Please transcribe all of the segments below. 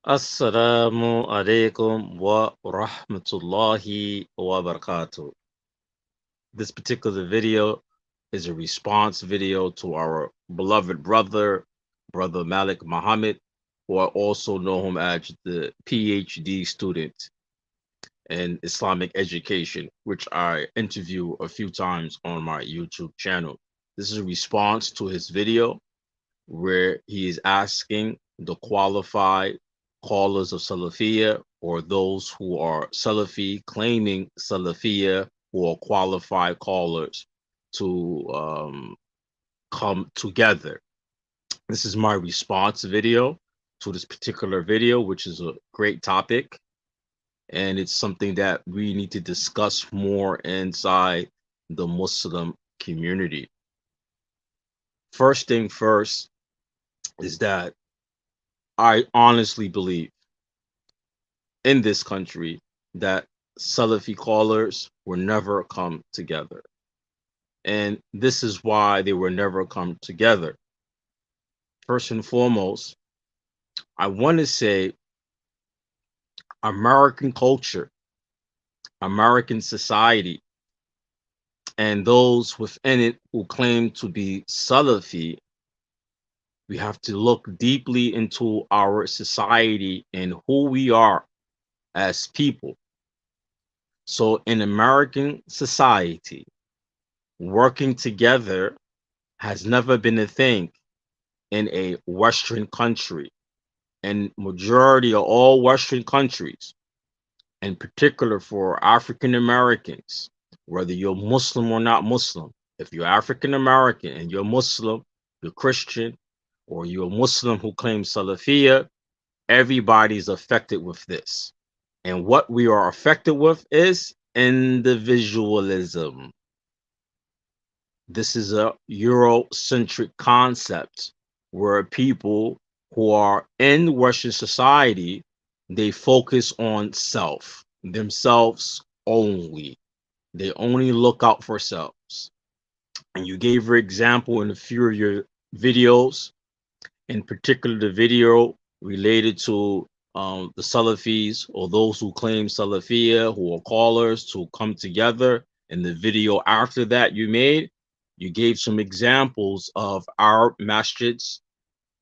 Assalamu alaikum wa rahmatullahi wa barakatuh. This particular video is a response video to our beloved brother Malik Muhammad, who I also know him as the PhD student in Islamic education, which I interview a few times on my YouTube channel. This is a response to his video where he is asking the qualified callers of Salafia or those who are Salafi claiming Salafia who are qualified callers to come together. This is my response video to this particular video, which is a great topic. And it's something that we need to discuss more inside the Muslim community. First thing first is that I honestly believe in this country that Salafi callers will never come together. And this is why they will never come together. First and foremost, I want to say American culture, American society, and those within it who claim to be Salafi, we have to look deeply into our society and who we are as people. So in American society, working together has never been a thing in a Western country. And majority of all Western countries, in particular for African Americans, whether you're Muslim or not Muslim, if you're African American and you're Muslim, you're Christian, or you're a Muslim who claims Salafiyah, everybody's affected with this. And what we are affected with is individualism. This is a Eurocentric concept where people who are in Western society, they focus on self, themselves only. They only look out for selves. And you gave your example in a few of your videos, in particular the video related to the Salafis or those who claim Salafiyah, who are callers to come together. In the video after that you made, you gave some examples of Arab masjids,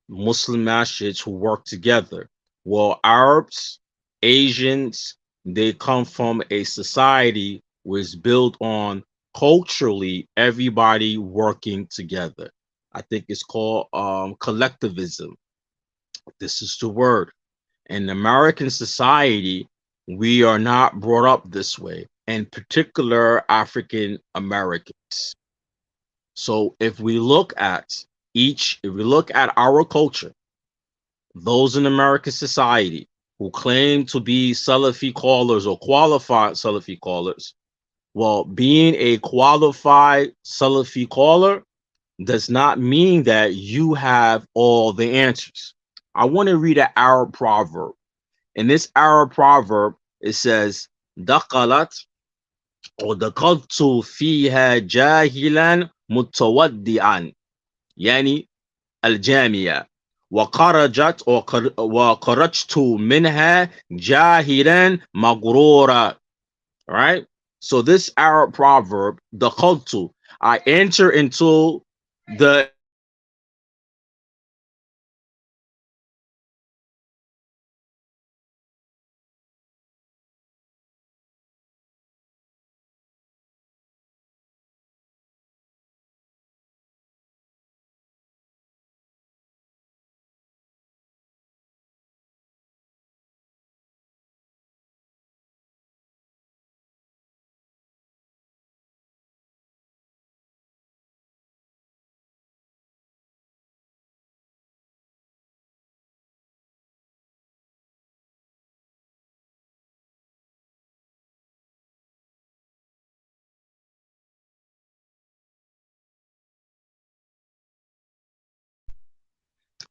Muslim masjids who work together. Well, Arabs, Asians, they come from a society which is built on culturally everybody working together. I think it's called collectivism. This is the word. In American society, we are not brought up this way, in particular African Americans. So if we look at our culture, those in American society who claim to be Salafi callers or qualified Salafi callers, well, being a qualified Salafi caller does not mean that you have all the answers. I want to read an Arab proverb. In this Arab proverb, it says, دخلت ودخلت فيها جاهلا متودعا يعني الجامعة وخرجت منها جاهلا مغرورا. Right? So this Arab proverb, دخلت, I enter into the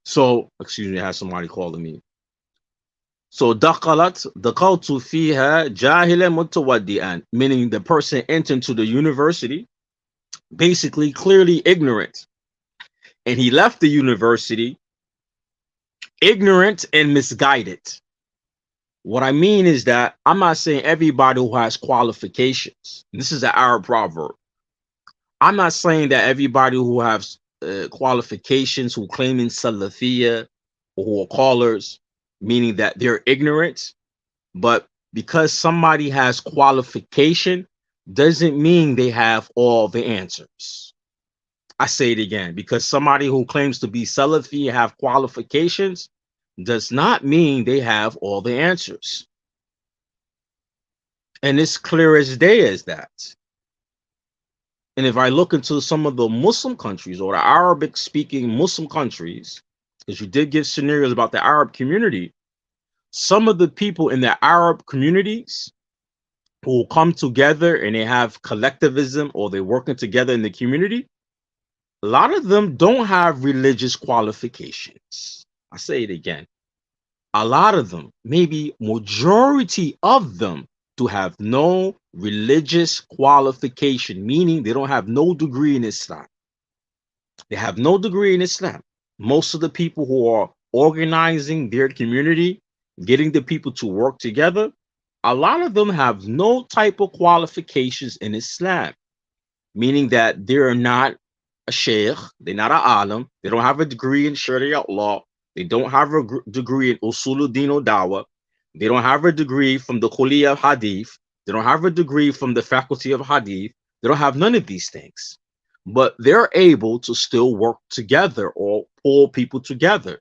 so excuse me, I have somebody calling me. So دخلت فيها جاهلا متودعا, meaning the person entered into the university basically clearly ignorant, and he left the university ignorant and misguided. What I mean is that I'm not saying everybody who has qualifications. This is an Arab proverb. I'm not saying that everybody who has qualifications, who claim in Salafiyah, or who are callers, meaning that they're ignorant. But because somebody has qualification, doesn't mean they have all the answers. I say it again, because somebody who claims to be Salafi and have qualifications does not mean they have all the answers. And it's clear as day as that. And if I look into some of the Muslim countries or the Arabic speaking Muslim countries, because you did give scenarios about the Arab community, some of the people in the Arab communities who come together and they have collectivism or they're working together in the community, a lot of them don't have religious qualifications. I say it again. A lot of them, maybe majority of them, do have no religious qualification, meaning they don't have no degree in Islam. They have no degree in Islam. Most of the people who are organizing their community, getting the people to work together, a lot of them have no type of qualifications in Islam, meaning that they're not a sheikh, they're not an alim, they don't have a degree in Sharia law, they don't have a degree in Usuluddin or Dawah, they don't have a degree from the Kuliya of Hadith, they don't have a degree from the faculty of Hadith, they don't have none of these things. But they're able to still work together or pull people together.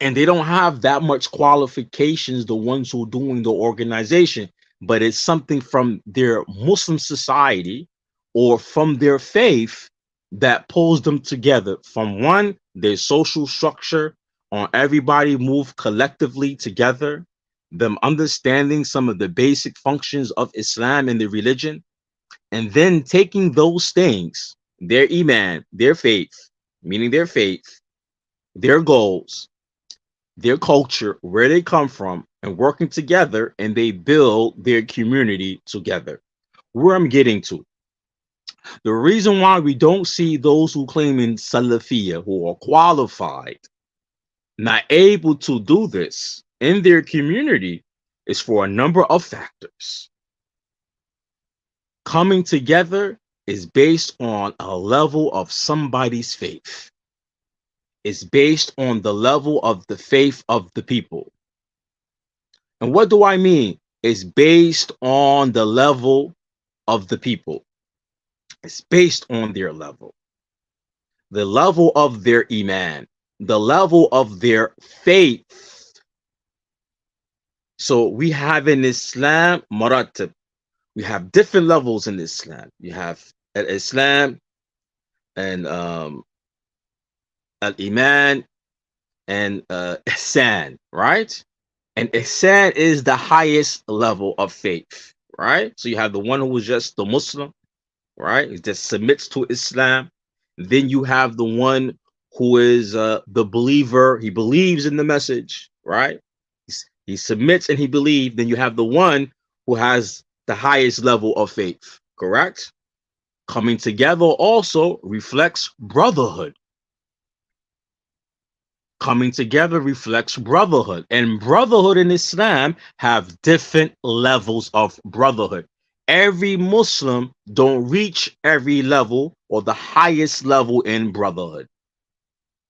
And they don't have that much qualifications, the ones who are doing the organization, but it's something from their Muslim society or from their faith that pulls them together. From one, their social structure on everybody move collectively together, them understanding some of the basic functions of Islam and the religion, and then taking those things, their iman, their faith, meaning their faith, their goals, their culture, where they come from, and working together, and they build their community together. Where I'm getting to, the reason why we don't see those who claim in Salafiyah, who are qualified, not able to do this in their community, is for a number of factors. Coming together is based on a level of somebody's faith. It's based on the level of the faith of the people. And what do I mean? It's based on the level of the people. It's based on their level. The level of their iman, the level of their faith. So we have in Islam maratib. We have different levels in Islam. You have Islam and al-iman and ihsan, right? And ihsan is the highest level of faith, right? So you have the one who is just the Muslim, right? He just submits to Islam. Then you have the one who is the believer. He believes in the message, right? He submits and he believes. Then you have the one who has the highest level of faith, correct? Coming together also reflects brotherhood. Coming together reflects brotherhood, and brotherhood in Islam have different levels of brotherhood. Every Muslim don't reach every level or the highest level in brotherhood.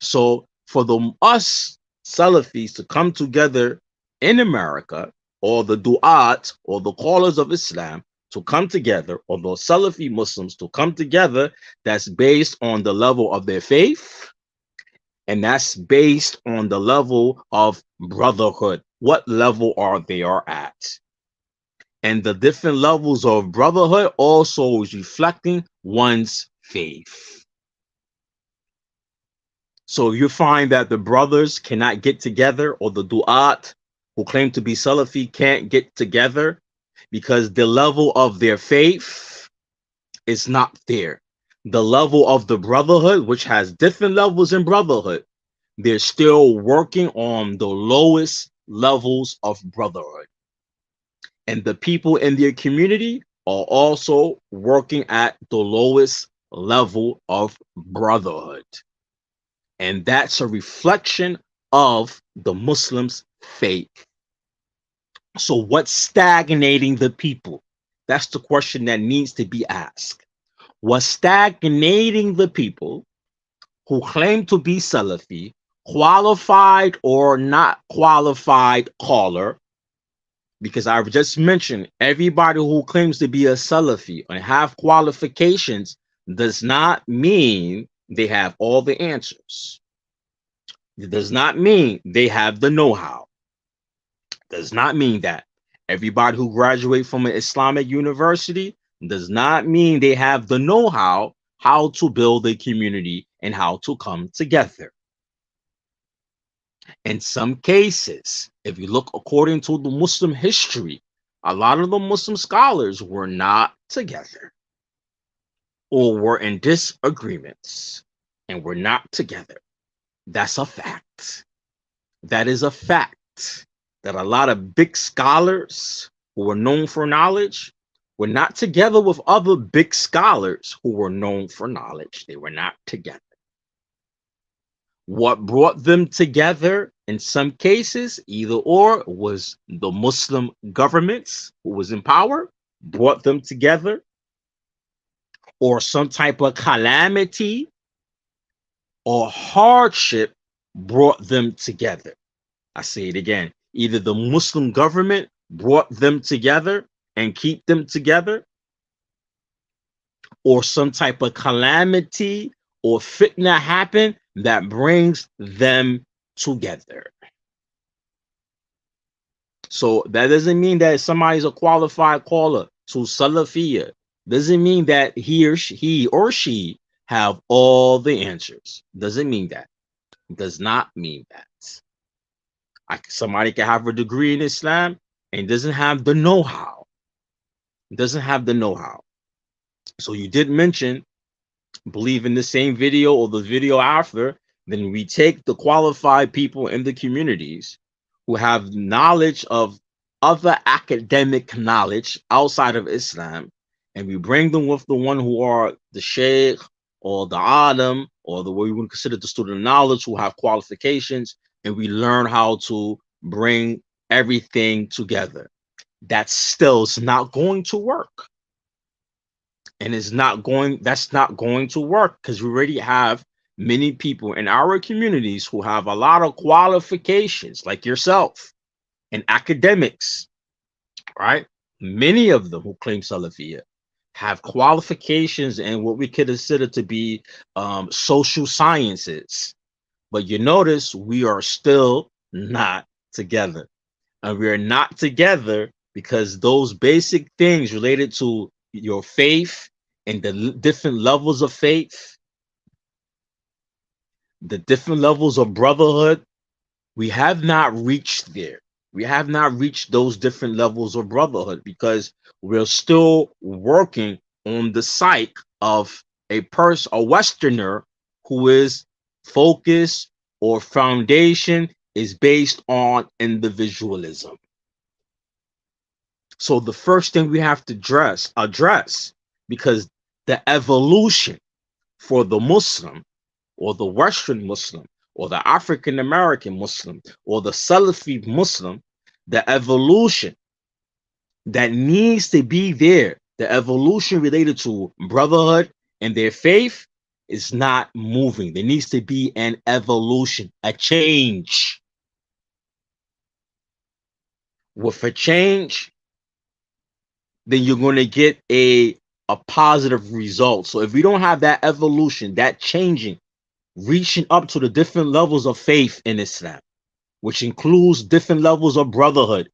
So for us Salafis to come together in America, or the Duat or the callers of Islam to come together, or the Salafi Muslims to come together, that's based on the level of their faith, and that's based on the level of brotherhood. What level are they at? And the different levels of brotherhood also is reflecting one's faith. So you find that the brothers cannot get together, or the Duat who claim to be Salafi can't get together because the level of their faith is not there. The level of the brotherhood, which has different levels in brotherhood, they're still working on the lowest levels of brotherhood. And the people in their community are also working at the lowest level of brotherhood. And that's a reflection of the Muslims' faith. So, what's stagnating the people? That's the question that needs to be asked. What's stagnating the people who claim to be Salafi, qualified or not qualified caller? Because I've just mentioned everybody who claims to be a Salafi and have qualifications does not mean they have all the answers. It does not mean they have the know-how. Does not mean that. Everybody who graduates from an Islamic university does not mean they have the know-how how to build a community and how to come together. In some cases, if you look according to the Muslim history, a lot of the Muslim scholars were not together or were in disagreements and were not together. That's a fact. That is a fact that a lot of big scholars who were known for knowledge were not together with other big scholars who were known for knowledge. They were not together. What brought them together in some cases, either or, was the Muslim governments who was in power, brought them together, or some type of calamity or hardship brought them together. I say it again. Either the Muslim government brought them together and keep them together, or some type of calamity or fitna happen that brings them together. So that doesn't mean that somebody's a qualified caller to Salafiyya. Doesn't mean that he or she have all the answers. Doesn't mean that. Does not mean that. Somebody can have a degree in Islam and doesn't have the know-how. Doesn't have the know-how. So you did mention, believe in the same video or the video after, then we take the qualified people in the communities who have knowledge of other academic knowledge outside of Islam, and we bring them with the one who are the sheikh or the alim or the way we would consider the student of knowledge who have qualifications, and we learn how to bring everything together. That still is not going to work. And that's not going to work because we already have many people in our communities who have a lot of qualifications, like yourself, and academics, right? Many of them who claim Salafiyya have qualifications in what we could consider to be social sciences. But you notice we are still not together. And we are not together because those basic things related to your faith and the different levels of faith, the different levels of brotherhood, we have not reached there. We have not reached those different levels of brotherhood because we're still working on the psyche of a Westerner who is focused or foundation is based on individualism. So the first thing we have to address, because the evolution for the Muslim or the Western Muslim or the African American Muslim or the Salafi Muslim, the evolution that needs to be there, the evolution related to brotherhood and their faith is not moving. There needs to be an evolution, a change. With a change, then you're going to get a positive result. So if we don't have that evolution, that changing, reaching up to the different levels of faith in Islam, which includes different levels of brotherhood,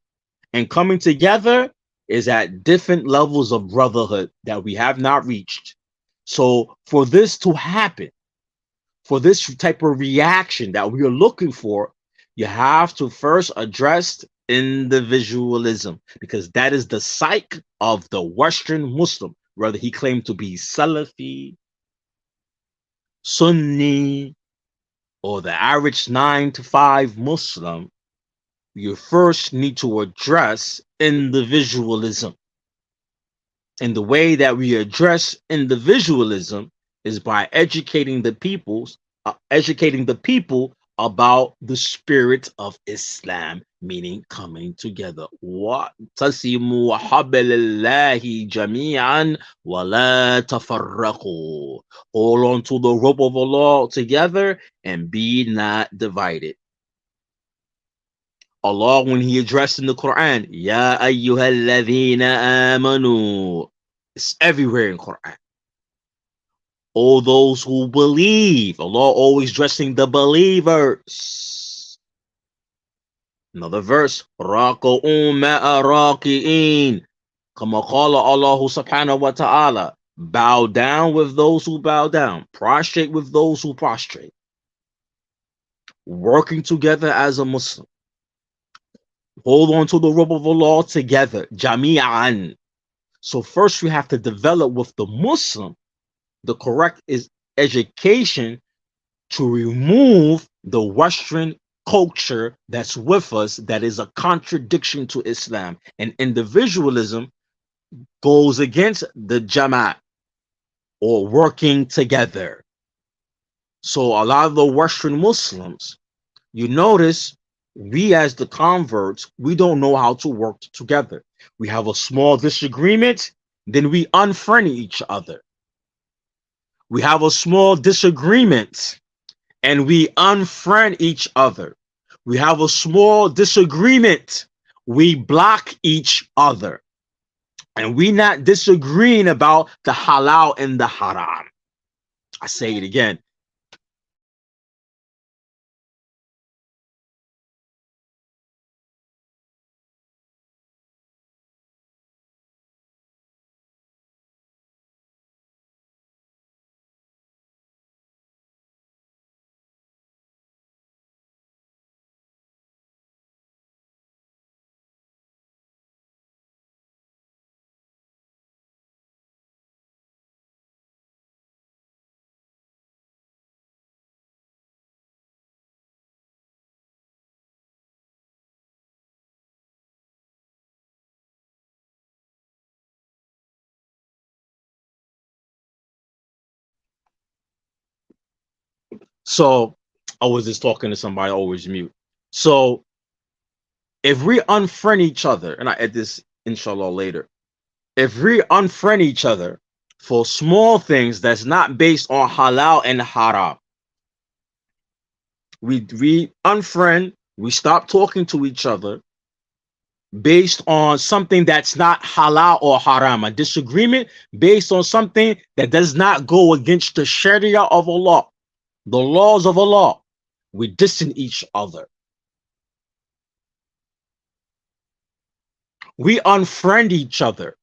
and coming together is at different levels of brotherhood that we have not reached. So for this to happen, for this type of reaction that we are looking for, you have to first address individualism, because that is the psyche of the Western Muslim, whether he claimed to be Salafi, Sunni, or the average 9 to 5 Muslim. You first need to address individualism. And the way that we address individualism is by educating the peoples educating the people about the spirit of Islam, meaning coming together. وَاعْتَصِمُوا حَبْلَ اللَّهِ جَمِيعًا وَلَا تَفَرَّقُوا. Hold on to the rope of Allah together and be not divided. Allah, when He addressed in the Quran, Ya ayyuhalladhina amanu. It's everywhere in Quran. All those who believe. Allah always dressing the believers. Another verse. Raka'un ma'a raki'in. Kama qala Allah subhanahu wa ta'ala. Bow down with those who bow down. Prostrate with those who prostrate. Working together as a Muslim. Hold on to the rope of Allah together. Jami'an. So first we have to develop with the Muslim the correct is education to remove the Western culture that's with us that is a contradiction to Islam. And individualism goes against the Jamaat or working together. So a lot of the Western Muslims, you notice we as the converts, we don't know how to work together. We have a small disagreement, then we unfriend each other. We have a small disagreement and we unfriend each other. We have a small disagreement, we block each other. And we not disagreeing about the halal and the haram. I say it again. So I was just talking to somebody, always mute. So if we unfriend each other, and I add this inshallah later, if we unfriend each other for small things that's not based on halal and haram, we unfriend, we stop talking to each other based on something that's not halal or haram, a disagreement based on something that does not go against the Sharia of Allah, the laws of Allah. We distance each other. We unfriend each other.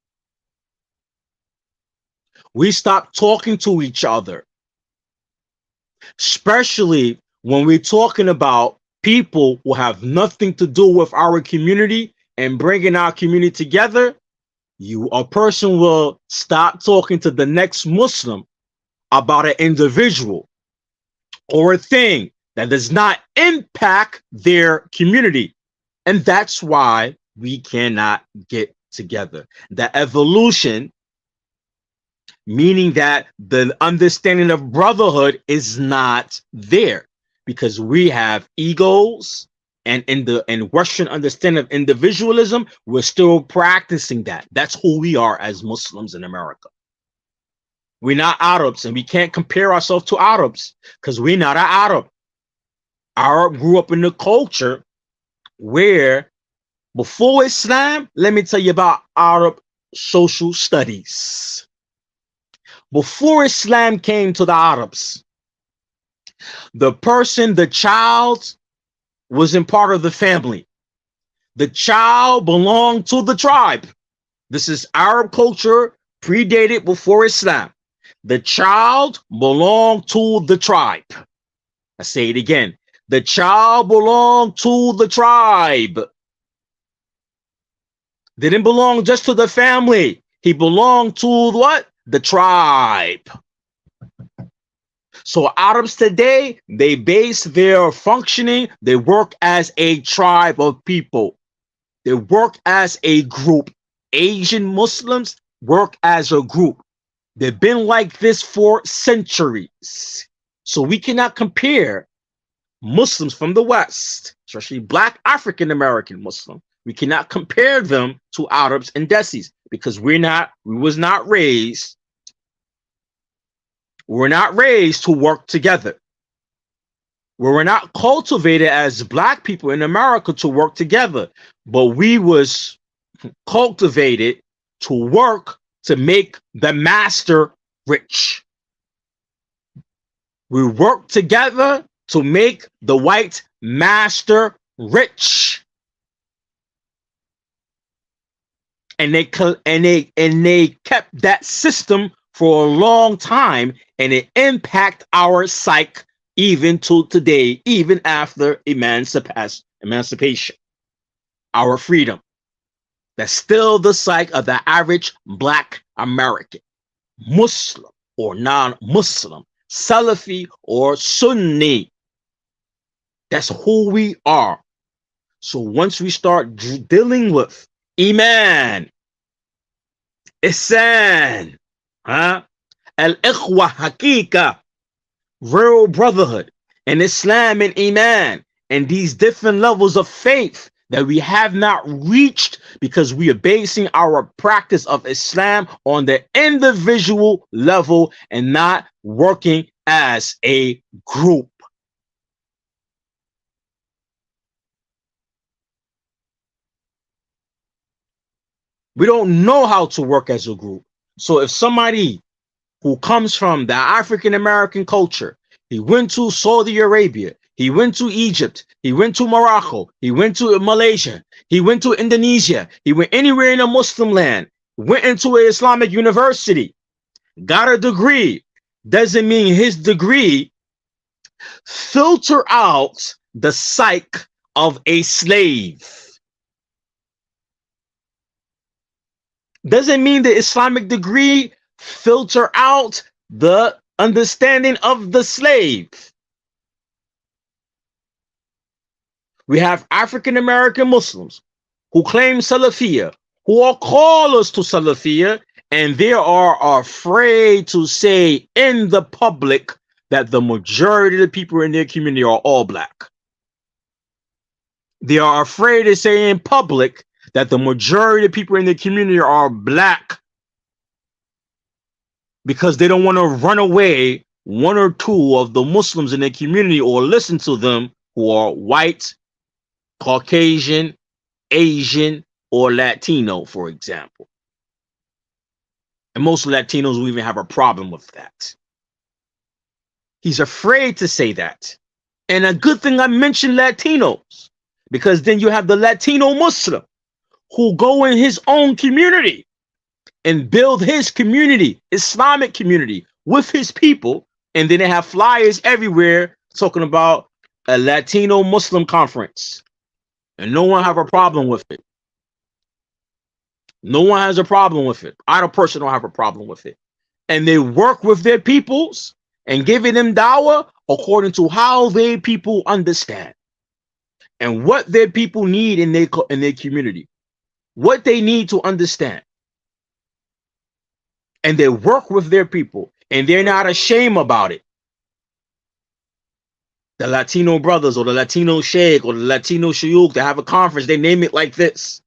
We stop talking to each other. Especially when we're talking about people who have nothing to do with our community and bringing our community together, a person will stop talking to the next Muslim about an individual or a thing that does not impact their community. And that's why we cannot get together. The evolution, meaning that the understanding of brotherhood is not there because we have egos, and in Western understanding of individualism, we're still practicing that. That's who we are as Muslims in America. We're not Arabs, and we can't compare ourselves to Arabs because we're not an Arab. Arab grew up in the culture where before Islam, let me tell you about Arab social studies. Before Islam came to the Arabs, the person, the child, wasn't part of the family. The child belonged to the tribe. This is Arab culture, predated before Islam. The child belonged to the tribe. I say it again. The child belonged to the tribe. Didn't belong just to the family. He belonged to what? The tribe. So Arabs today, they base their functioning, they work as a tribe of people. They work as a group. Asian Muslims work as a group. They've been like this for centuries. So we cannot compare Muslims from the West, especially Black African American Muslim. We cannot compare them to Arabs and Desis because we was not raised. We're not raised to work together. We were not cultivated as Black people in America to work together, but we was cultivated to work to make the master rich. We work together to make the white master rich. And they kept that system for a long time, and it impact our psyche even to today, even after emancipation, our freedom. That's still the psyche of the average Black American, Muslim or non-Muslim, Salafi or Sunni. That's who we are. So once we start dealing with Iman, Ihsan, Al-Ikhwa Hakika, real brotherhood, and Islam and Iman, and these different levels of faith that we have not reached because we are basing our practice of Islam on the individual level and not working as a group. We don't know how to work as a group. So if somebody who comes from the African American culture, he went to Saudi Arabia, he went to Egypt, he went to Morocco, he went to Malaysia, he went to Indonesia, he went anywhere in a Muslim land, went into an Islamic university, got a degree, doesn't mean his degree filter out the psyche of a slave. Doesn't mean the Islamic degree filter out the understanding of the slave. We have African American Muslims who claim Salafiyah, who are callers to Salafiyah, and they are afraid to say in the public that the majority of the people in their community are all Black. They are afraid to say in public that the majority of people in the community are Black because they don't want to run away one or two of the Muslims in their community or listen to them who are white, Caucasian, Asian, or Latino, for example. And most Latinos will even have a problem with that. He's afraid to say that. And a good thing I mentioned Latinos, because then you have the Latino Muslim who go in his own community and build his community, Islamic community, with his people, and then they have flyers everywhere talking about a Latino Muslim conference, and no one have a problem with it. No one has a problem with it. I personally don't have a problem with it. And they work with their peoples and giving them dawah according to how their people understand and what their people need in their community, what they need to understand. And they work with their people, and they're not ashamed about it. The Latino brothers or the Latino sheikh or the Latino shuyukh, they have a conference, they name it like this: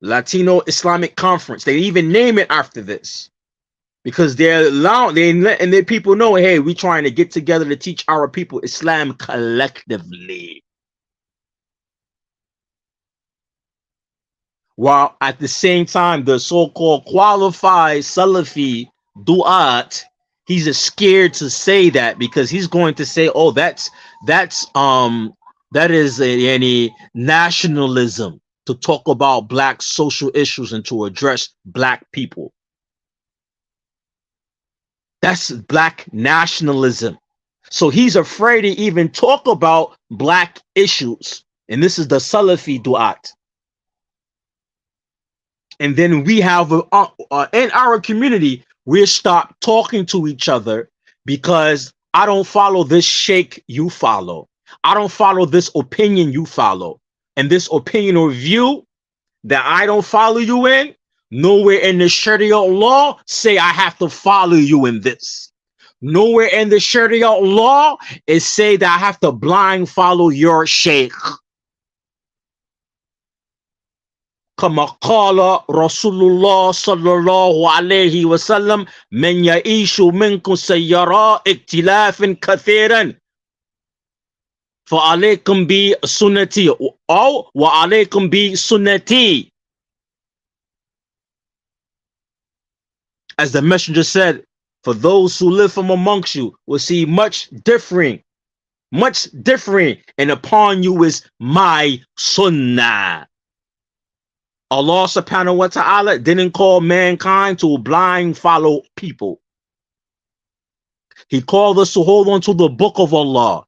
Latino Islamic Conference. They even name it after this because they're letting their people know, hey, we're trying to get together to teach our people Islam collectively. While at the same time, the so-called qualified Salafi Duaat, he's just scared to say that because he's going to say, oh, that is any nationalism to talk about Black social issues and to address Black people. That's Black nationalism. So he's afraid to even talk about Black issues. And this is the Salafi Duaat. And then we have in our community, we stop talking to each other because I don't follow this sheikh you follow. I don't follow this opinion you follow. And this opinion or view that I don't follow you in, nowhere in the Sharia law say I have to follow you in this. Nowhere in the Sharia law it say that I have to blind follow your sheikh. كما قال رسول الله صلى الله عليه وسلم من يعيش منكم سيرى اختلافا كثيرا فعليكم بسنتي أو وعليكم بسنتي. As the messenger said, for those who live from amongst you will see much differing, and upon you is my sunnah. Allah subhanahu wa ta'ala didn't call mankind to blind follow people. He called us to hold on to the book of Allah.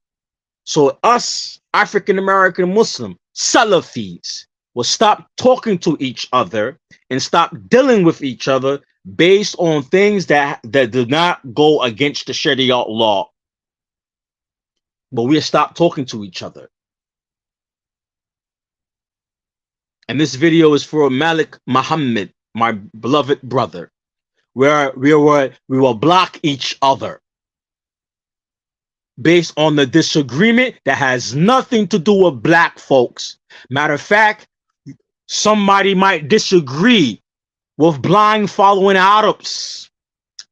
So us African American Muslim Salafis will stop talking to each other and stop dealing with each other based on things that do not go against the Sharia law. But we'll stop talking to each other. And this video is for Malik Muhammad, my beloved brother, where we will block each other based on the disagreement that has nothing to do with black folks. Matter of fact, somebody might disagree with blind following Arabs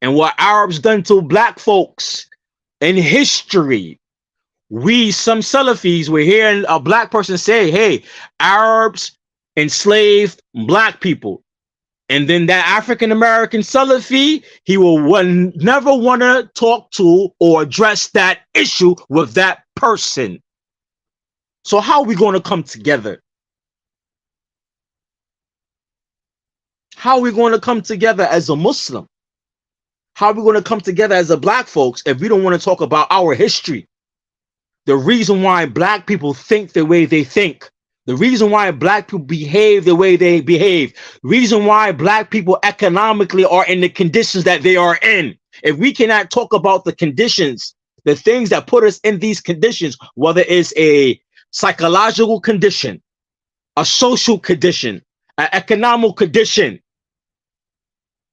and what Arabs done to black folks in history. We, some Salafis, were hearing a black person say, hey, Arabs enslaved black people. And then that African American Salafi, he will never want to talk to or address that issue with that person. So how are we going to come together? How are we going to come together as a Muslim? How are we going to come together as a black folks if we don't want to talk about our history? The reason why black people think the way they think. The reason why black people behave the way they behave. The reason why black people economically are in the conditions that they are in. If we cannot talk about the conditions, the things that put us in these conditions, whether it's a psychological condition, a social condition, an economic condition,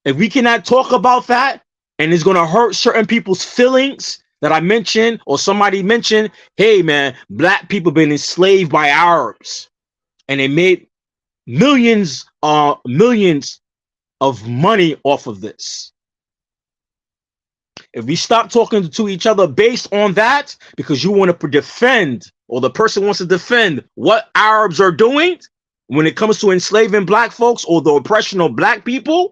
if we cannot talk about that and it's going to hurt certain people's feelings that I mentioned, or somebody mentioned, hey man, black people been enslaved by Arabs and they made millions of money off of this. If we stop talking to each other based on that, because you want to defend, or the person wants to defend what Arabs are doing when it comes to enslaving black folks or the oppression of black people,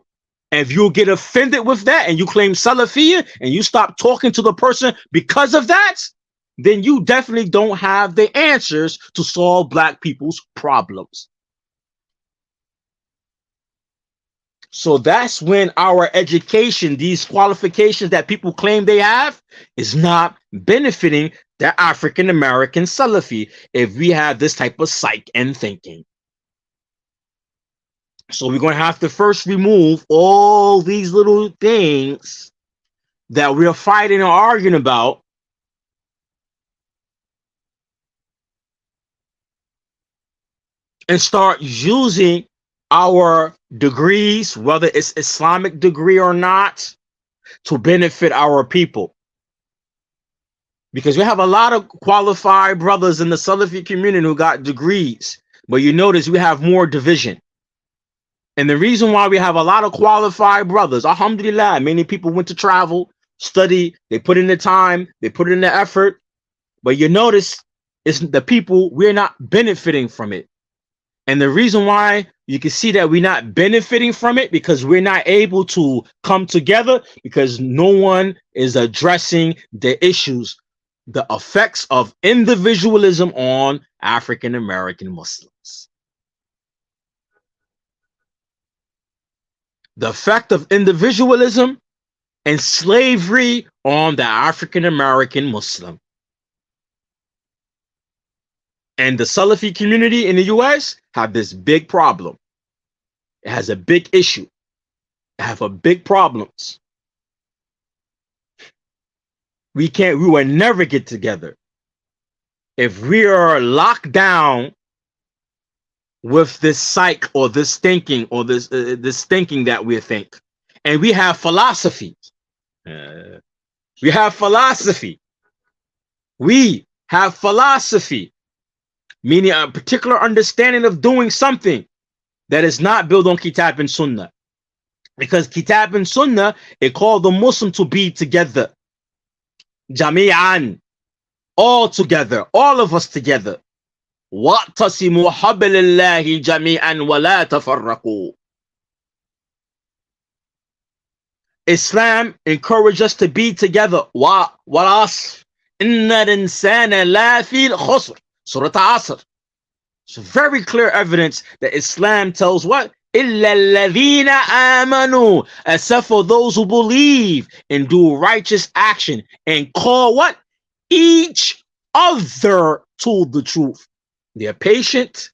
and if you get offended with that and you claim Salafiyya and you stop talking to the person because of that, then you definitely don't have the answers to solve black people's problems. So that's when our education, these qualifications that people claim they have, is not benefiting the African American Salafi if we have this type of psych and thinking. So we're going to have to first remove all these little things that we're fighting and arguing about, and start using our degrees, whether it's Islamic degree or not, to benefit our people. Because we have a lot of qualified brothers in the Salafi community who got degrees, but you notice we have more division. And the reason why we have a lot of qualified brothers, alhamdulillah, many people went to travel, study, they put in the time, they put in the effort, but you notice it's the people, we're not benefiting from it. And the reason why you can see that we're not benefiting from it, because we're not able to come together, because no one is addressing the issues, the effects of individualism on African American Muslims. The effect of individualism and slavery on the African American Muslim. And the Salafi community in the US have this big problem. It has a big issue. It have a big problems. We will never get together if we are locked down with this psych or this thinking or this thinking that we think. And we have philosophies. We have philosophy. We have philosophy, meaning a particular understanding of doing something that is not built on Kitab and Sunnah. Because Kitab and Sunnah, it called the Muslim to be together. Jami'an. All together. All of us together. وَاعْتَصِمُوا حَبْلَ اللَّهِ جَمِيعًا وَلَا تَفَرَّقُوا. Islam encourages us to be together. وَالْعَصْرِ إِنَّ الْإِنسَانَ لَفِي الْخُسْرِ. Surah Asr. It's very clear evidence that Islam tells what? إِلَّا الَّذِينَ آمَنُوا. Except for those who believe and do righteous action and call what? Each other to the truth. They're patient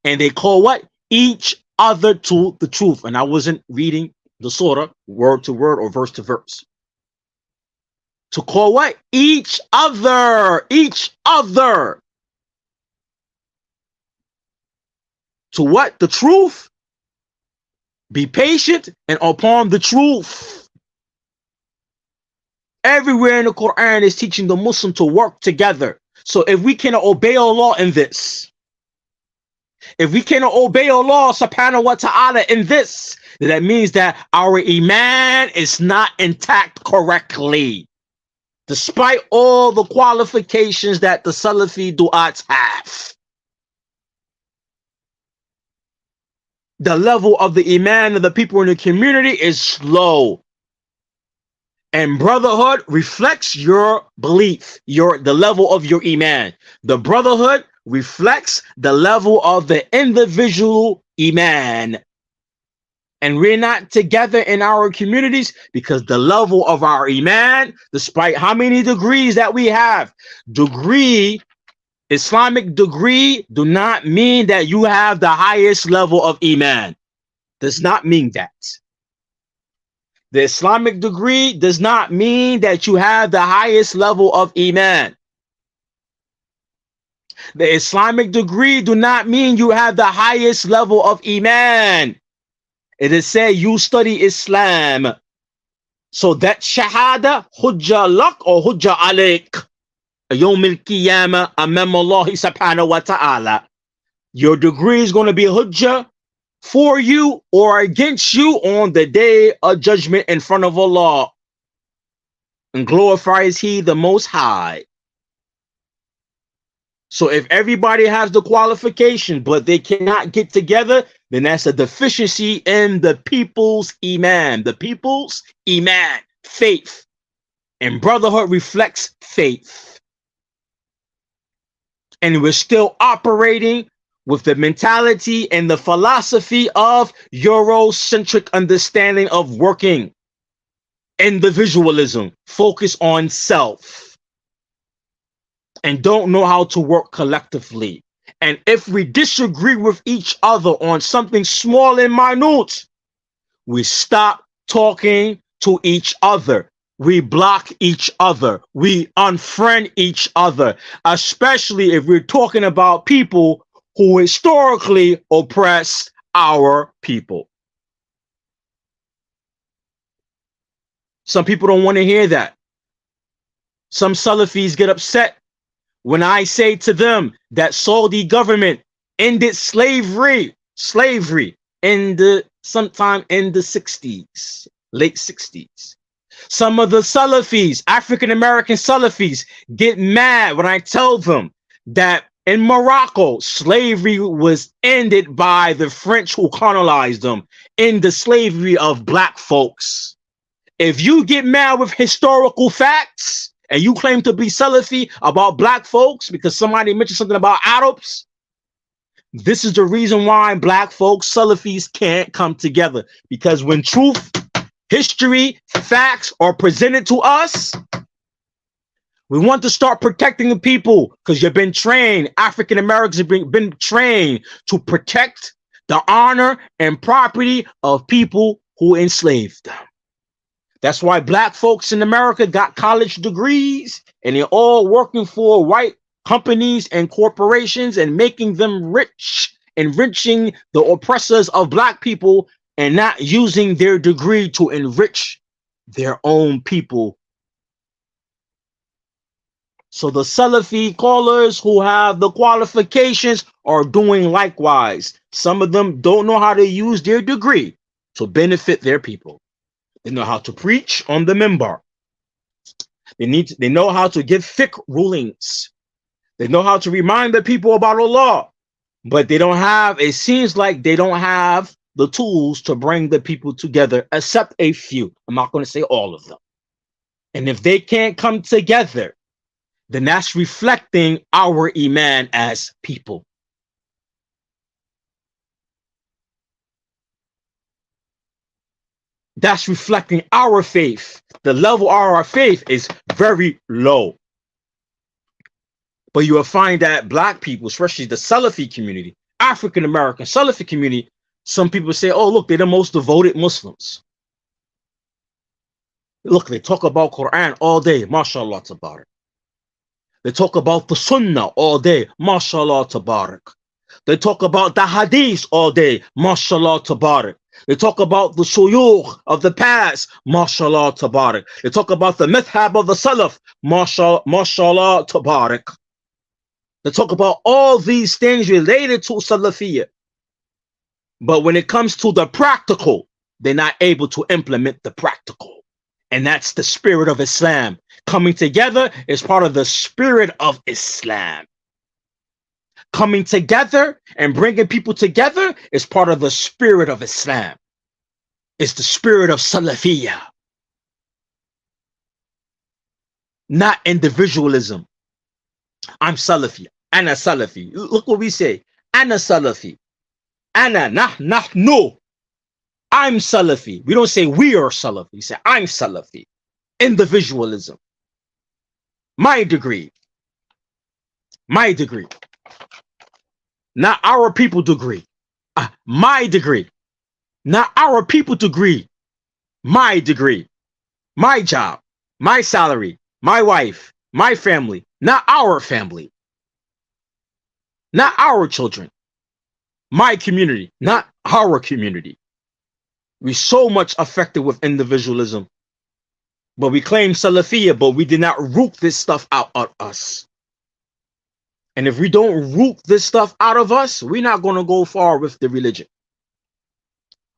and they call what? Each other to the truth. And I wasn't reading the surah word to word or verse to verse. To call what? Each other. Each other. To what? The truth. Be patient and upon the truth. Everywhere in the Quran is teaching the Muslim to work together. So if we cannot obey Allah in this, if we cannot obey Allah subhanahu wa ta'ala in this, then that means that our iman is not intact correctly. Despite all the qualifications that the Salafi Duats have. The level of the iman of the people in the community is low. And brotherhood reflects your belief, the level of your iman. The brotherhood reflects the level of the individual iman. And we're not together in our communities because the level of our iman, despite how many degrees that we have, Islamic degree do not mean that you have the highest level of iman. Does not mean that. The Islamic degree does not mean that you have the highest level of iman. The Islamic degree do not mean you have the highest level of iman. It is said you study Islam. So that shahada, hujja lak or hujja alayk. Yawm al-qiyamah amam Allah subhanahu wa ta'ala. Your degree is going to be hujja for you or against you on the day of judgment in front of Allah. And glorifies He the Most High. So if everybody has the qualification, but they cannot get together, then that's a deficiency in the people's iman. The people's iman, faith. And brotherhood reflects faith. And we're still operating with the mentality and the philosophy of Eurocentric understanding of working. Individualism, focus on self. And don't know how to work collectively. And if we disagree with each other on something small and minute, we stop talking to each other. We block each other. We unfriend each other, especially if we're talking about people who historically oppressed our people. Some people don't want to hear that. Some Salafis get upset when I say to them that Saudi government ended slavery sometime in the 60s, late 60s. Some of the Salafis, African American Salafis, get mad when I tell them that in Morocco, slavery was ended by the French who colonized them in the slavery of black folks. If you get mad with historical facts, and you claim to be Salafi about black folks because somebody mentioned something about Arabs, this is the reason why black folks, Salafis, can't come together. Because when truth, history, facts are presented to us, we want to start protecting the people because you've been trained, African Americans have been trained to protect the honor and property of people who enslaved them. That's why black folks in America got college degrees and they're all working for white companies and corporations and making them rich, enriching the oppressors of black people and not using their degree to enrich their own people So the Salafi callers who have the qualifications are doing likewise. Some of them don't know how to use their degree to benefit their people. They know how to preach on the minbar. They know how to give fiqh rulings. They know how to remind the people about Allah. But they don't have, it seems like they don't have the tools to bring the people together, except a few. I'm not going to say all of them. And if they can't come together, then that's reflecting our iman as people. That's reflecting our faith. The level of our faith is very low. But you will find that black people, especially the Salafi community, African American Salafi community, some people say, oh, look, they're the most devoted Muslims. Look, they talk about Quran all day, mashallah tabarak. They talk about the Sunnah all day, mashallah tabarak. They talk about the Hadith all day, mashallah tabarak. They talk about the shuyukh of the past, mashallah tabarak. They talk about the madhab of the Salaf, mashallah tabarak. They talk about all these things related to Salafiyya. But when it comes to the practical, they're not able to implement the practical. And that's the spirit of Islam. Coming together is part of the spirit of Islam. Coming together and bringing people together is part of the spirit of Islam. It's the spirit of Salafiyya. Not individualism. I'm Salafi. Ana Salafi. Look what we say. Ana Salafi. Ana no. I'm Salafi. We don't say we are Salafi. We say I'm Salafi. Individualism. My degree. My degree. Not our people degree. My degree. Not our people degree. My degree. My job. My salary. My wife. My family. Not our family. Not our children. My community. Not our community. We're so much affected with individualism. But we claim Salafiyya, but we did not root this stuff out of us. And if we don't root this stuff out of us, we're not going to go far with the religion.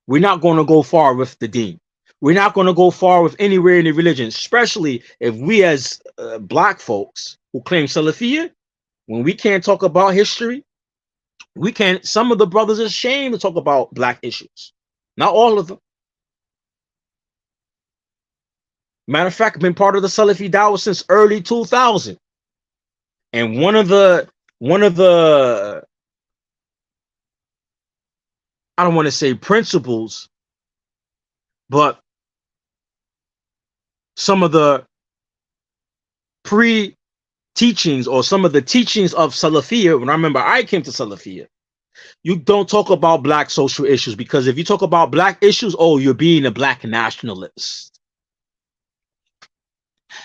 We're not going to go far with the deen. We're not going to go far with anywhere in the religion, especially if we as black folks who claim Salafiyya, when we can't talk about history, we can't, some of the brothers are ashamed to talk about black issues. Not all of them. Matter of fact, I've been part of the Salafi Duaat since early 2000. And one of the I don't want to say principles, but some of the pre-teachings or some of the teachings of Salafiyya, when I remember I came to Salafiyya, you don't talk about black social issues, because if you talk about black issues, oh, you're being a black nationalist.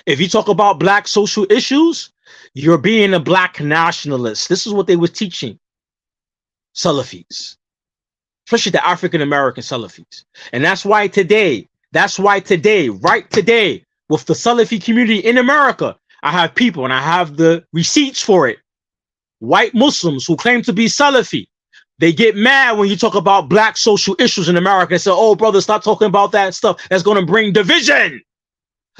If you talk about black social issues, you're being a black nationalist. This is what they were teaching Salafis, especially the African American Salafis. And that's why today, right today, with the Salafi community in America, I have people, and I have the receipts for it, white Muslims who claim to be Salafi. They get mad when you talk about black social issues in America and say, oh, brother, stop talking about that stuff. That's going to bring division.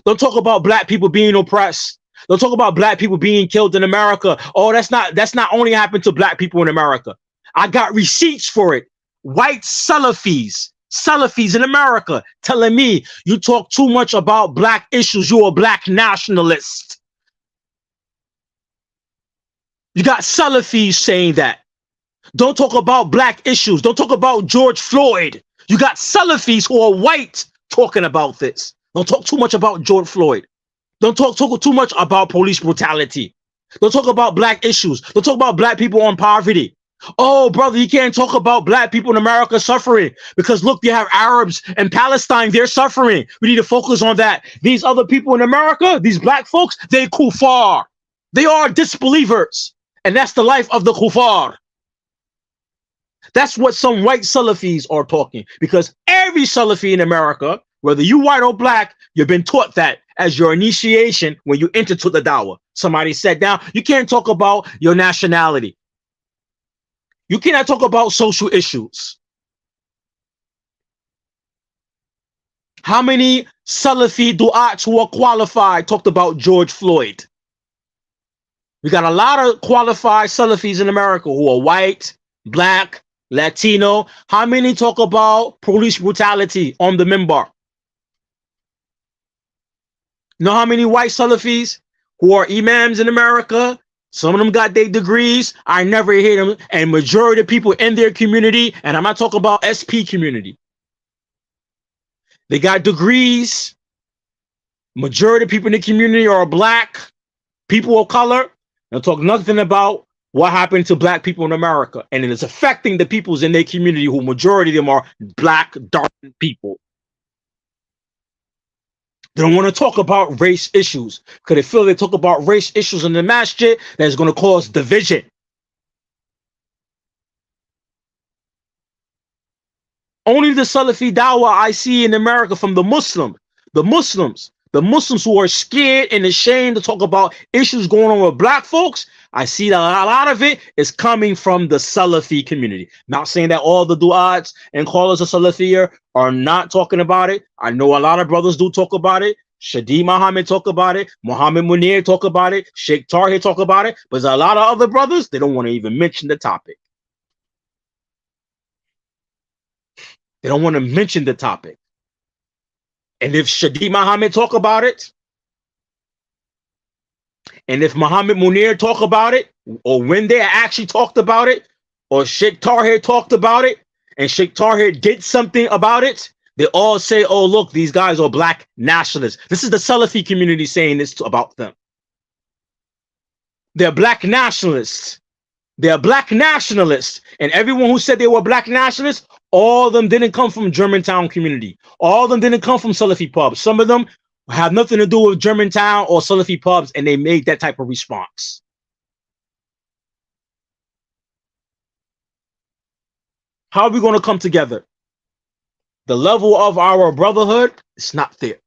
Don't talk about black people being oppressed. Don't talk about black people being killed in America. Oh, that's not only happened to black people in America. I got receipts for it. White Salafis in America telling me you talk too much about black issues. You're a black nationalist. You got Salafis saying that. Don't talk about black issues. Don't talk about George Floyd. You got Salafis who are white talking about this. Don't talk too much about George Floyd. Don't talk too much about police brutality. Don't talk about black issues. Don't talk about black people on poverty. Oh, brother, you can't talk about black people in America suffering because look, you have Arabs in Palestine, they're suffering. We need to focus on that. These other people in America, these black folks, they kuffar. They are disbelievers. And that's the life of the kuffar. That's what some white Salafis are talking, because every Salafi in America Whether you white or black, you've been taught that as your initiation when you enter to the dawah. Somebody said down, you can't talk about your nationality. You cannot talk about social issues. How many Salafi Duats who are qualified talked about George Floyd? We got a lot of qualified Salafis in America who are white, black, Latino. How many talk about police brutality on the minbar? You know how many white Salafis who are imams in America? Some of them got their degrees. I never hear them. And majority of people in their community, and I'm not talking about SP community, they got degrees. Majority of people in the community are black, people of color. They'll talk nothing about what happened to black people in America. And it is affecting the peoples in their community who majority of them are black, dark people. They don't want to talk about race issues because they feel they talk about race issues in the masjid that is going to cause division. Only the Salafi dawah I see in America from the Muslims who are scared and ashamed to talk about issues going on with black folks. I see that a lot of it is coming from the Salafi community. Not saying that all the du'ats and callers of Salafiyya are not talking about it. I know a lot of brothers do talk about it. Shadi Muhammad talk about it. Muhammad Munir talk about it. Sheikh Tahir talk about it. But there's a lot of other brothers, they don't want to even mention the topic. They don't want to mention the topic. And if Shadi Muhammad talk about it, and if Muhammad Munir talk about it, or when they actually talked about it, or Sheikh Tahir talked about it, and Sheikh Tahir did something about it, they all say, oh, look, these guys are black nationalists. This is the Salafi community saying this about them. They're black nationalists. They're black nationalists. And everyone who said they were black nationalists, all of them didn't come from Germantown community. All of them didn't come from Salafi pubs. Some of them have nothing to do with Germantown or Salafi pubs, and they made that type of response. How are we going to come together? The level of our brotherhood is not there.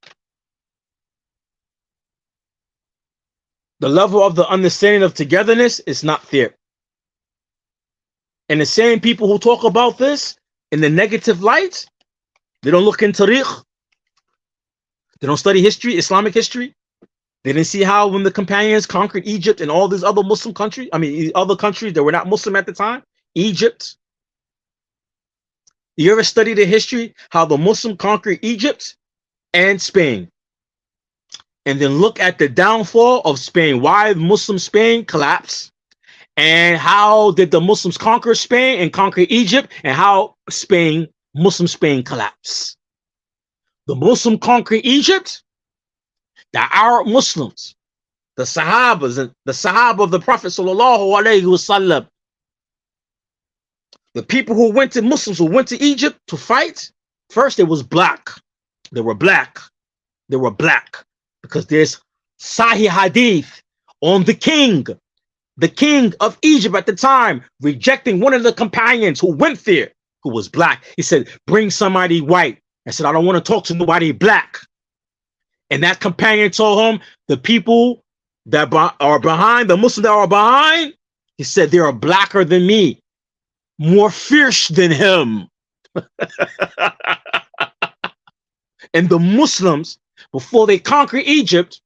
The level of the understanding of togetherness is not there. And the same people who talk about this in the negative light, they don't look in tariq. They don't study history, Islamic history. They didn't see how when the companions conquered Egypt and all these other Muslim countries, other countries that were not Muslim at the time, Egypt. You ever study the history, how the Muslim conquered Egypt and Spain? And then look at the downfall of Spain, why Muslim Spain collapsed, and how did the Muslims conquer Spain and conquer Egypt, and how Muslim Spain collapsed. The Muslim conquered Egypt, the Arab Muslims, the Sahabas, and the Sahaba of the Prophet sallallahu alaihi wasallam. The people who went to Muslims who went to Egypt to fight, first it was black. They were black. They were black because there's Sahih Hadith on the king of Egypt at the time, rejecting one of the companions who went there, who was black. He said, bring somebody white. I said, I don't want to talk to nobody black. And that companion told him, the people that are behind, the Muslims that are behind, he said, they are blacker than me, more fierce than him. And the Muslims, before they conquered Egypt,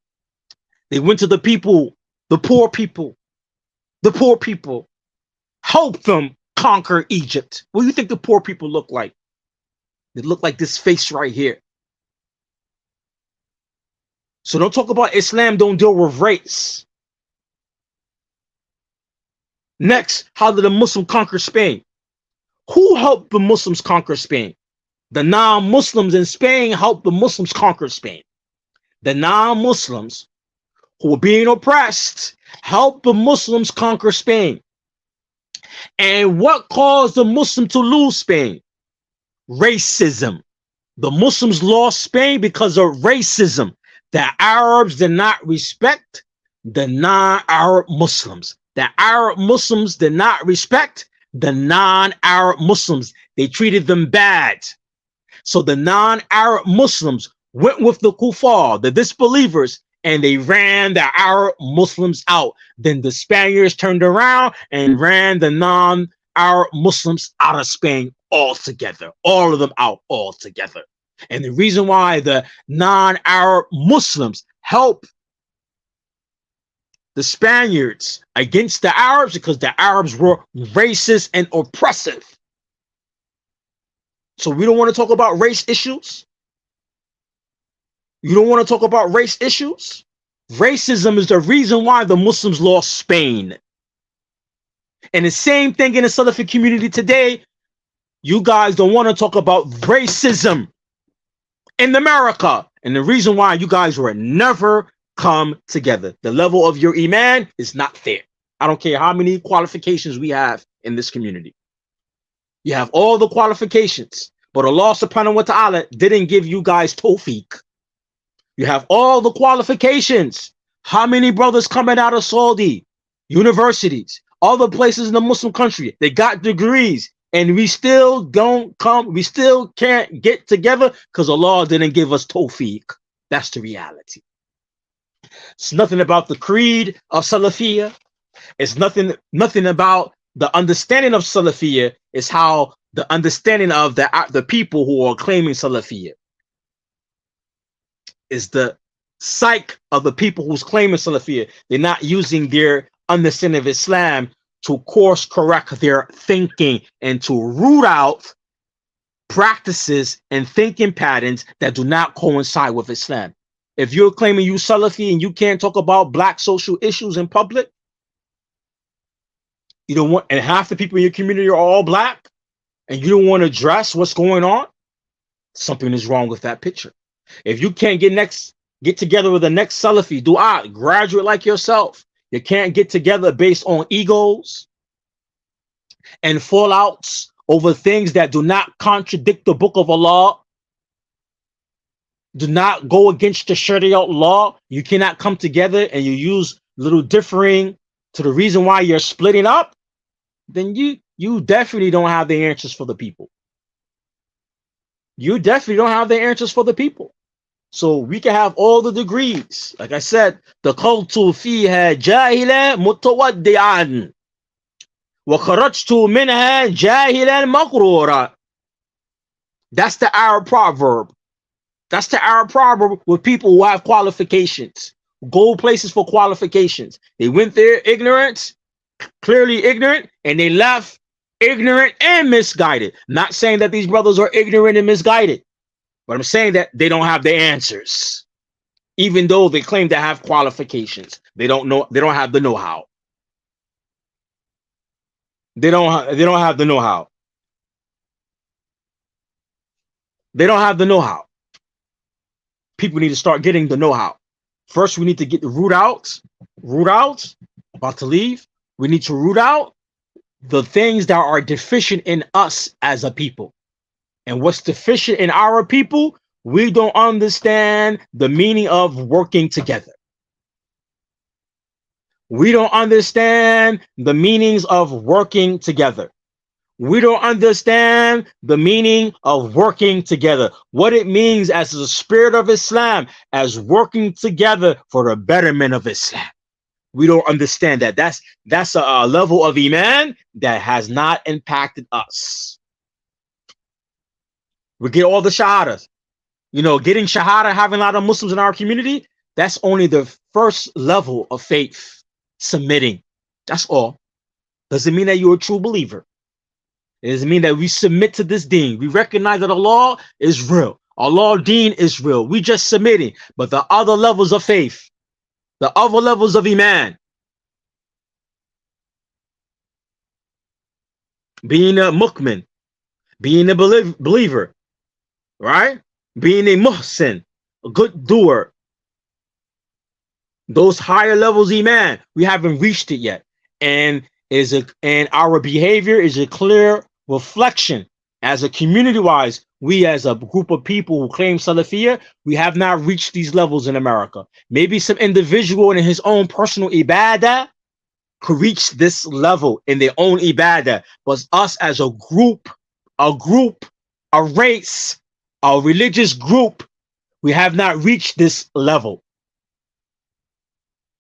they went to the people, the poor people, helped them conquer Egypt. What do you think the poor people look like? They look like this face right here. So don't talk about Islam, don't deal with race. Next, how did the Muslim conquer Spain? Who helped the Muslims conquer Spain? The non-Muslims in Spain helped the Muslims conquer Spain. The non-Muslims who were being oppressed helped the Muslims conquer Spain. And what caused the Muslim to lose Spain? Racism. The Muslims lost Spain because of racism. The Arabs did not respect the non-Arab Muslims. The Arab Muslims did not respect the non-Arab Muslims. They treated them bad. So the non-Arab Muslims went with the kuffar, the disbelievers, and they ran the Arab Muslims out. Then the Spaniards turned around and ran the non-Arab Muslims out of Spain altogether, all of them out altogether. And the reason why the non-Arab Muslims helped the Spaniards against the Arabs, because the Arabs were racist and oppressive. So we don't want to talk about race issues. You don't want to talk about race issues. Racism is the reason why the Muslims lost Spain. And the same thing in the Salafi community today. You guys don't want to talk about racism in America. And the reason why you guys were never come together. The level of your iman is not there. I don't care how many qualifications we have in this community. You have all the qualifications, but Allah subhanahu wa ta'ala didn't give you guys tawfiq. You have all the qualifications. How many brothers coming out of Saudi universities, other places in the Muslim country, they got degrees, and we still don't come, we still can't get together because Allah didn't give us tawfiq. That's the reality. It's nothing about the creed of Salafiyah. It's nothing about the understanding of Salafiyah. It's how the understanding of the people who are claiming Salafiyah is the psyche of the people who's claiming Salafiyah. They're not using their understanding of Islam to course correct their thinking and to root out practices and thinking patterns that do not coincide with Islam. If you're claiming you Salafi and you can't talk about black social issues in public, you don't want, and half the people in your community are all black, and you don't want to address what's going on, something is wrong with that picture. If you can't get together with the next Salafi Duaat graduate like yourself, you can't get together based on egos and fallouts over things that do not contradict the book of Allah, do not go against the Sharia law. You cannot come together and you use little differing to the reason why you're splitting up, then you definitely don't have the answers for the people. You definitely don't have the answers for the people. So we can have all the degrees. Like I said, the qultu fiha jahilan mutawaddi'an wa kharajtu minha jahilan maqrura. That's the Arab proverb. That's the Arab proverb with people who have qualifications. Go places for qualifications. They went there ignorant, clearly ignorant, and they left ignorant and misguided. Not saying that these brothers are ignorant and misguided, but I'm saying that they don't have the answers. Even though they claim to have qualifications, they don't know, they don't have the know-how. They don't have the know-how. They don't have the know-how. People need to start getting the know-how. First, we need to get the root out, about to leave. We need to root out the things that are deficient in us as a people. And what's deficient in our people? We don't understand the meaning of working together. We don't understand the meanings of working together. We don't understand the meaning of working together. What it means as the spirit of Islam, as working together for the betterment of Islam. We don't understand that. That's a level of iman that has not impacted us. We get all the shahadas. You know, getting shahada, having a lot of Muslims in our community, that's only the first level of faith. Submitting. That's all. Doesn't mean that you're a true believer. It doesn't mean that we submit to this deen. We recognize that Allah is real. Allah deen is real. We just submitting. But the other levels of faith, the other levels of iman, being a mu'min, being a believer, right? Being a muhsin, a good doer, those higher levels iman, we haven't reached it yet. And our behavior is a clear reflection as a community-wise. We as a group of people who claim Salafiyah, we have not reached these levels in America. Maybe some individual in his own personal ibadah could reach this level in their own ibadah, but us as a group, a race, Our religious group, we have not reached this level.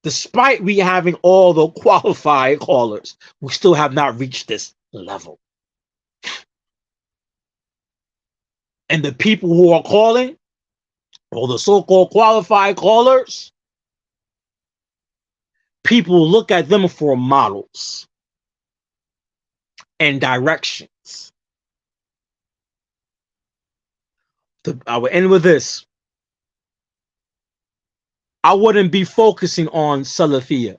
Despite we having all the qualified callers, we still have not reached this level. And the people who are calling, or the so-called qualified callers, people look at them for models and directions. I will end with this. I wouldn't be focusing on Salafiyah.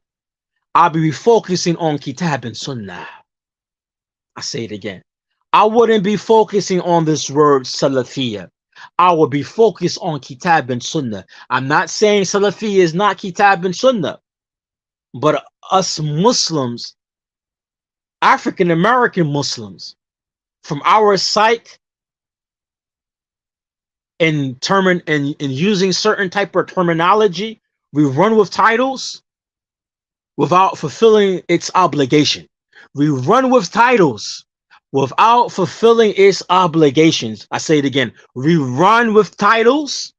I'll be focusing on Kitab and Sunnah. I say it again. I wouldn't be focusing on this word Salafiyah. I would be focused on Kitab and Sunnah. I'm not saying Salafiyah is not Kitab and Sunnah, but us Muslims, African American Muslims, from our psyche, in using certain type of terminology, we run with titles without fulfilling its obligation. We run with titles without fulfilling its obligations. I say it again. We run with titles,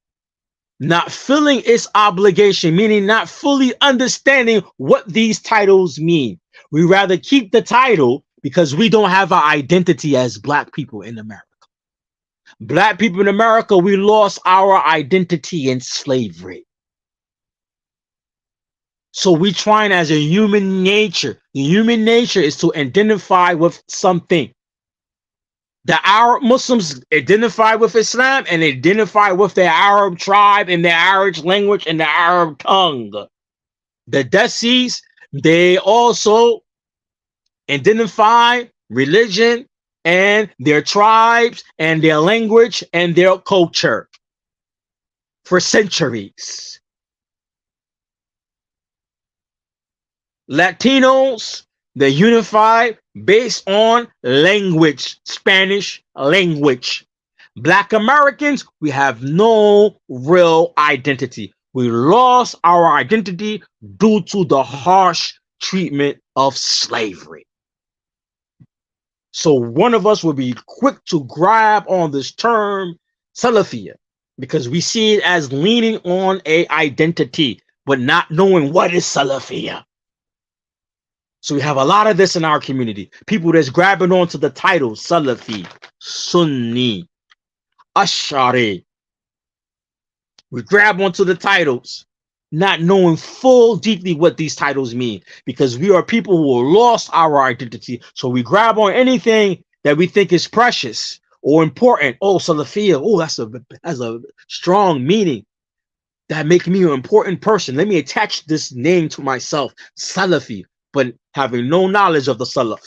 not filling its obligation, meaning not fully understanding what these titles mean. We rather keep the title because we don't have our identity as Black people in America. Black people in America, we lost our identity in slavery. So we trying as a human nature. The human nature is to identify with something. The Arab Muslims identify with Islam and identify with their Arab tribe and their Arab language and their Arab tongue. The Desis, they also identify religion and their tribes and their language and their culture for centuries. Latinos, they unify based on language, Spanish language. Black Americans, we have no real identity. We lost our identity due to the harsh treatment of slavery. So one of us will be quick to grab on this term Salafiyah because we see it as leaning on a identity, but not knowing what is Salafiyah. So we have a lot of this in our community. People that's grabbing onto the titles, Salafi, Sunni, Ash'ari. We grab onto the titles, not knowing full deeply what these titles mean, because we are people who lost our identity. So we grab on anything that we think is precious or important. Oh, Salafiyah. Oh, that's a strong meaning. That makes me an important person. Let me attach this name to myself, Salafi, but having no knowledge of the Salaf.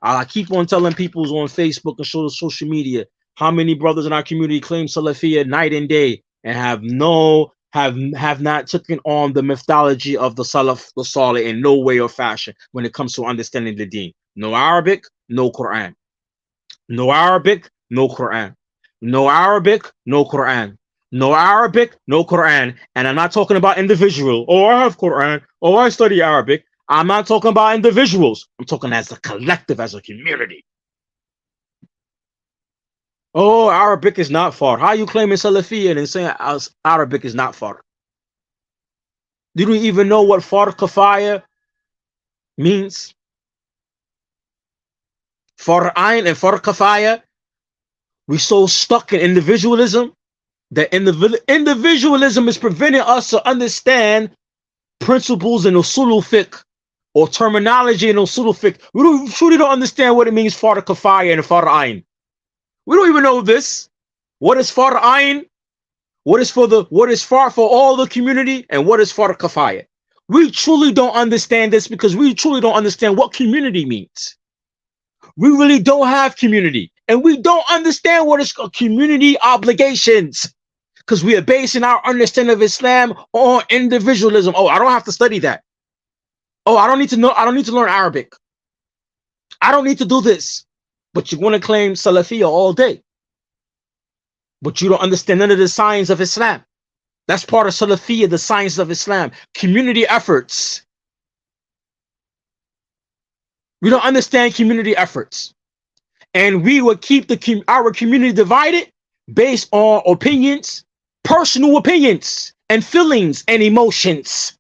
I keep on telling people on Facebook and social media how many brothers in our community claim Salafiyah night and day and have not taken on the mythology of the Salaf, the Salih in no way or fashion when it comes to understanding the deen. No Arabic, no Quran. No Arabic, no Quran. No Arabic, no Quran. No Arabic, no Quran. And I'm not talking about individual. Oh, I have Quran. Oh, I study Arabic. I'm not talking about individuals. I'm talking as a collective, as a community. Oh, Arabic is not fard. How are you claiming Salafiyah and saying Arabic is not fard? You don't even know what fard kafaya means. Fard ayn and fard kafaya. We're so stuck in individualism that individualism is preventing us to understand principles in usul fiqh or terminology in usul fiqh. We truly don't understand what it means fard kafaya and fard ayn. We don't even know this. What is fard ayn? What is fard for all the community, and what is fard kafaya? We truly don't understand this because we truly don't understand what community means. We really don't have community, and we don't understand what is community obligations because we are basing our understanding of Islam on individualism. Oh, I don't have to study that. Oh, I don't need to know. I don't need to learn Arabic. I don't need to do this. But you want to claim Salafiyah all day. But you don't understand none of the science of Islam. That's part of Salafiyah, the science of Islam. Community efforts. We don't understand community efforts. And we will keep our community divided based on opinions, personal opinions, and feelings and emotions.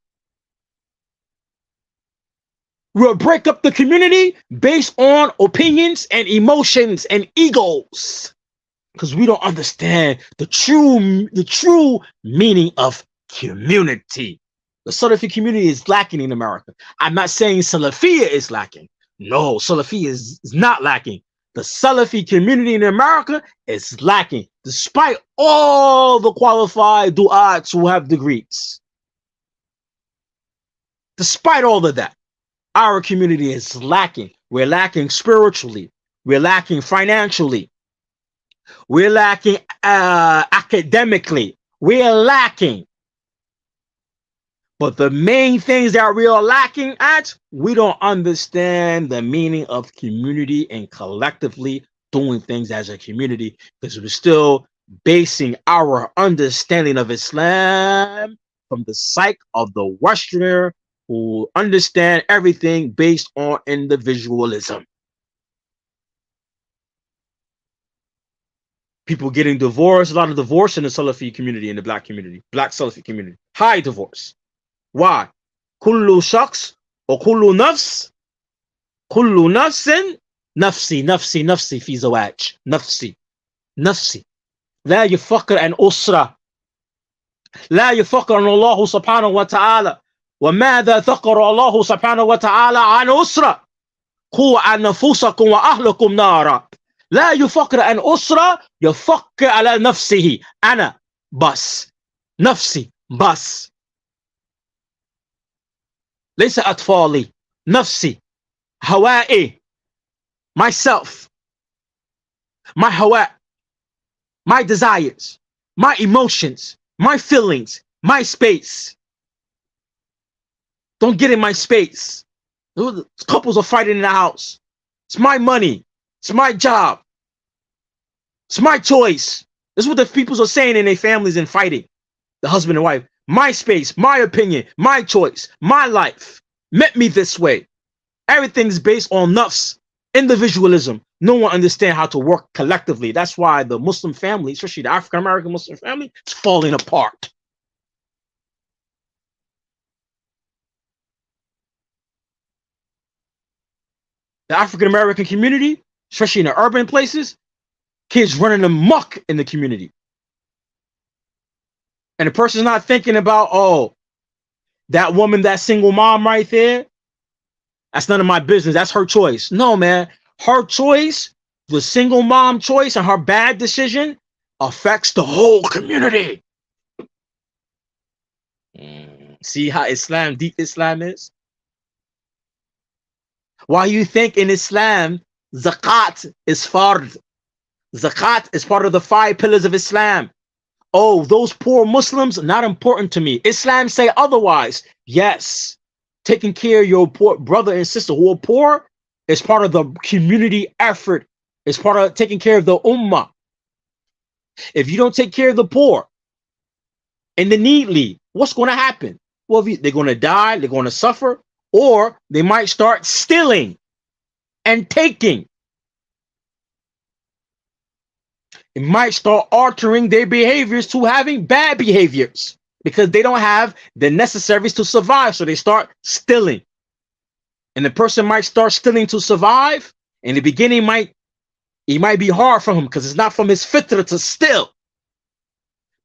We'll break up the community based on opinions and emotions and egos. Because we don't understand the true meaning of community. The Salafi community is lacking in America. I'm not saying Salafia is lacking. No, Salafia is not lacking. The Salafi community in America is lacking, despite all the qualified du'ats who have degrees. Despite all of that, our community is lacking. We're lacking spiritually. We're lacking financially. We're lacking academically. We're lacking. But the main things that we are lacking at, we don't understand the meaning of community and collectively doing things as a community, because we're still basing our understanding of Islam from the psyche of the Westerner who understand everything based on individualism. People getting divorced, a lot of divorce in the Salafi community, in the black community, black Salafi community. High divorce. Why? Kullu shaks or kullu nafs, kullu nafsin, nafsi fi zawaj. Nafsi. لا يفكر عن أسرة. لا يفكر عن الله سبحانه وتعالى. وماذا ذكر الله سبحانه وتعالى عن أسرة؟ قوا عن نفوسكم وأهلكم نارا. لا يفكر عن أسرة، يفكر على نفسه. أنا بس، نفسي بس، ليس أطفالي، نفسي، هوائي, myself, my hawa, my desires, my emotions, my feelings, my space. Don't get in my space. Couples are fighting in the house. It's my money. It's my job. It's my choice. This is what the people are saying in their families and fighting. The husband and wife. My space, my opinion, my choice, my life. Met me this way. Everything's based on nafs, individualism. No one understands how to work collectively. That's why the Muslim family, especially the African American Muslim family, is falling apart. The African American community, especially in the urban places, kids running amok in the community. And the person's not thinking about, oh, that woman, that single mom right there, that's none of my business. That's her choice. No, man. Her choice, the single mom choice, and her bad decision affects the whole community. See how deep Islam is? Why you think in Islam, zakat is fard? Zakat is part of the 5 pillars of Islam. Oh, those poor Muslims, not important to me. Islam say otherwise. Yes, taking care of your poor brother and sister who are poor is part of the community effort. It's part of taking care of the ummah. If you don't take care of the poor and the needy, what's going to happen? Well, they're going to die, they're going to suffer, or they might start stealing and taking. It might start altering their behaviors to having bad behaviors because they don't have the necessaries to survive. So they start stealing. And the person might start stealing to survive. In the beginning, it might be hard for him because it's not from his fitrah to steal.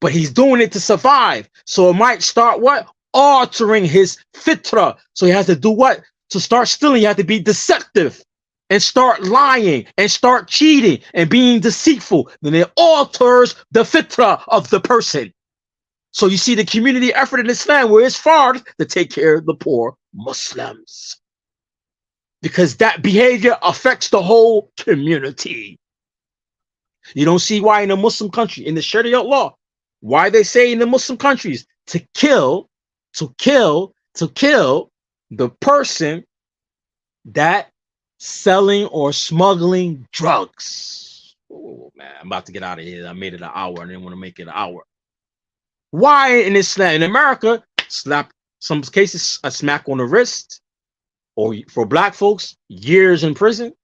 But he's doing it to survive. So it might start what? Altering his fitrah. So he has to do what? To start stealing, you have to be deceptive and start lying and start cheating and being deceitful. Then it alters the fitrah of the person. So you see the community effort in Islam where it's hard to take care of the poor Muslims. Because that behavior affects the whole community. You don't see why in a Muslim country, in the Sharia law, why they say in the Muslim countries to kill the person that selling or smuggling drugs. Oh man, I'm about to get out of here. I made it an hour. I didn't want to make it an hour. Why in Islam? In America, slap, some cases a smack on the wrist, or for black folks, years in prison.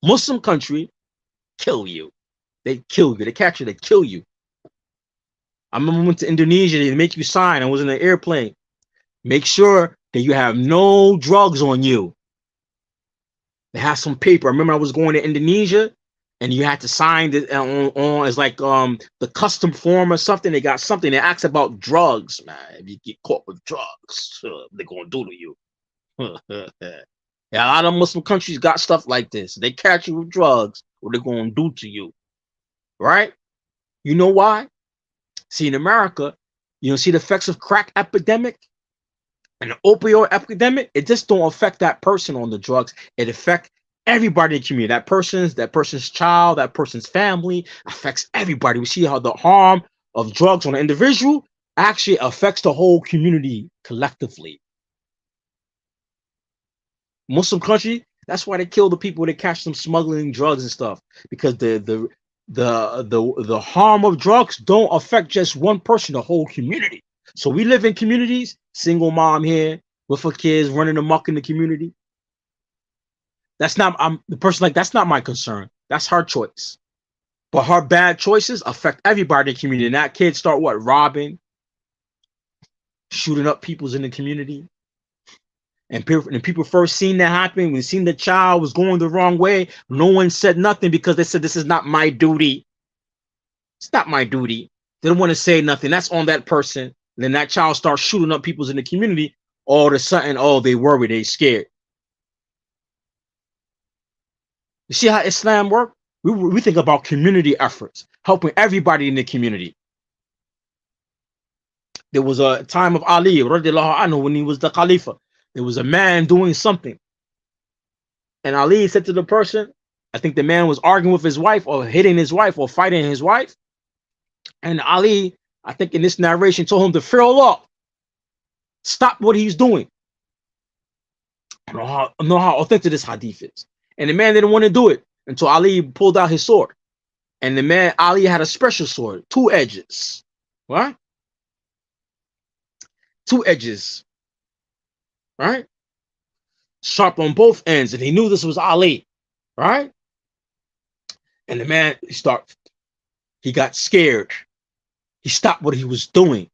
Muslim country, kill you. They kill you. They catch you. They kill you. I remember we went to Indonesia. They make you sign. I was in an airplane. Make sure that you have no drugs on you. They have some paper. I remember I was going to Indonesia, and you had to sign it on it's like the custom form or something. They got something that asks about drugs, man. If you get caught with drugs, they're gonna do to you. Yeah, a lot of Muslim countries got stuff like this. They catch you with drugs, what they're gonna do to you, right? You know why? See, in America, you know, see the effects of crack epidemic and the opioid epidemic. It just don't affect that person on the drugs. It affects everybody in the community. That person's child, that person's family affects everybody. We see how the harm of drugs on an individual actually affects the whole community collectively. Muslim country, that's why they kill the people. They catch them smuggling drugs and stuff, because the harm of drugs don't affect just one person, the whole community. So we live in communities, single mom here with her kids running amok in the community. That's not, I'm the person, like, that's not my concern. That's her choice. But her bad choices affect everybody in the community. And that kid start what? Robbing, shooting up peoples in the community. And people first seen that happen. We seen the child was going the wrong way. No one said nothing because they said, this is not my duty. It's not my duty. They don't want to say nothing. That's on that person. And then that child starts shooting up peoples in the community. All of a sudden, oh, they worried, they scared. You see how Islam works? We think about community efforts, helping everybody in the community. There was a time of Ali, radiallahu anhu, when he was the Khalifa. There was a man doing something. And Ali said to the person, I think the man was arguing with his wife or hitting his wife or fighting his wife. And Ali, I think in this narration, told him to fear Allah. Stop what he's doing. I don't know how authentic this hadith is. And the man didn't want to do it until Ali pulled out his sword. And the man, Ali, had a special sword, 2 edges. Right? 2 edges. Right? Sharp on both ends. And he knew this was Ali. Right? And the man, he got scared. He stopped what he was doing.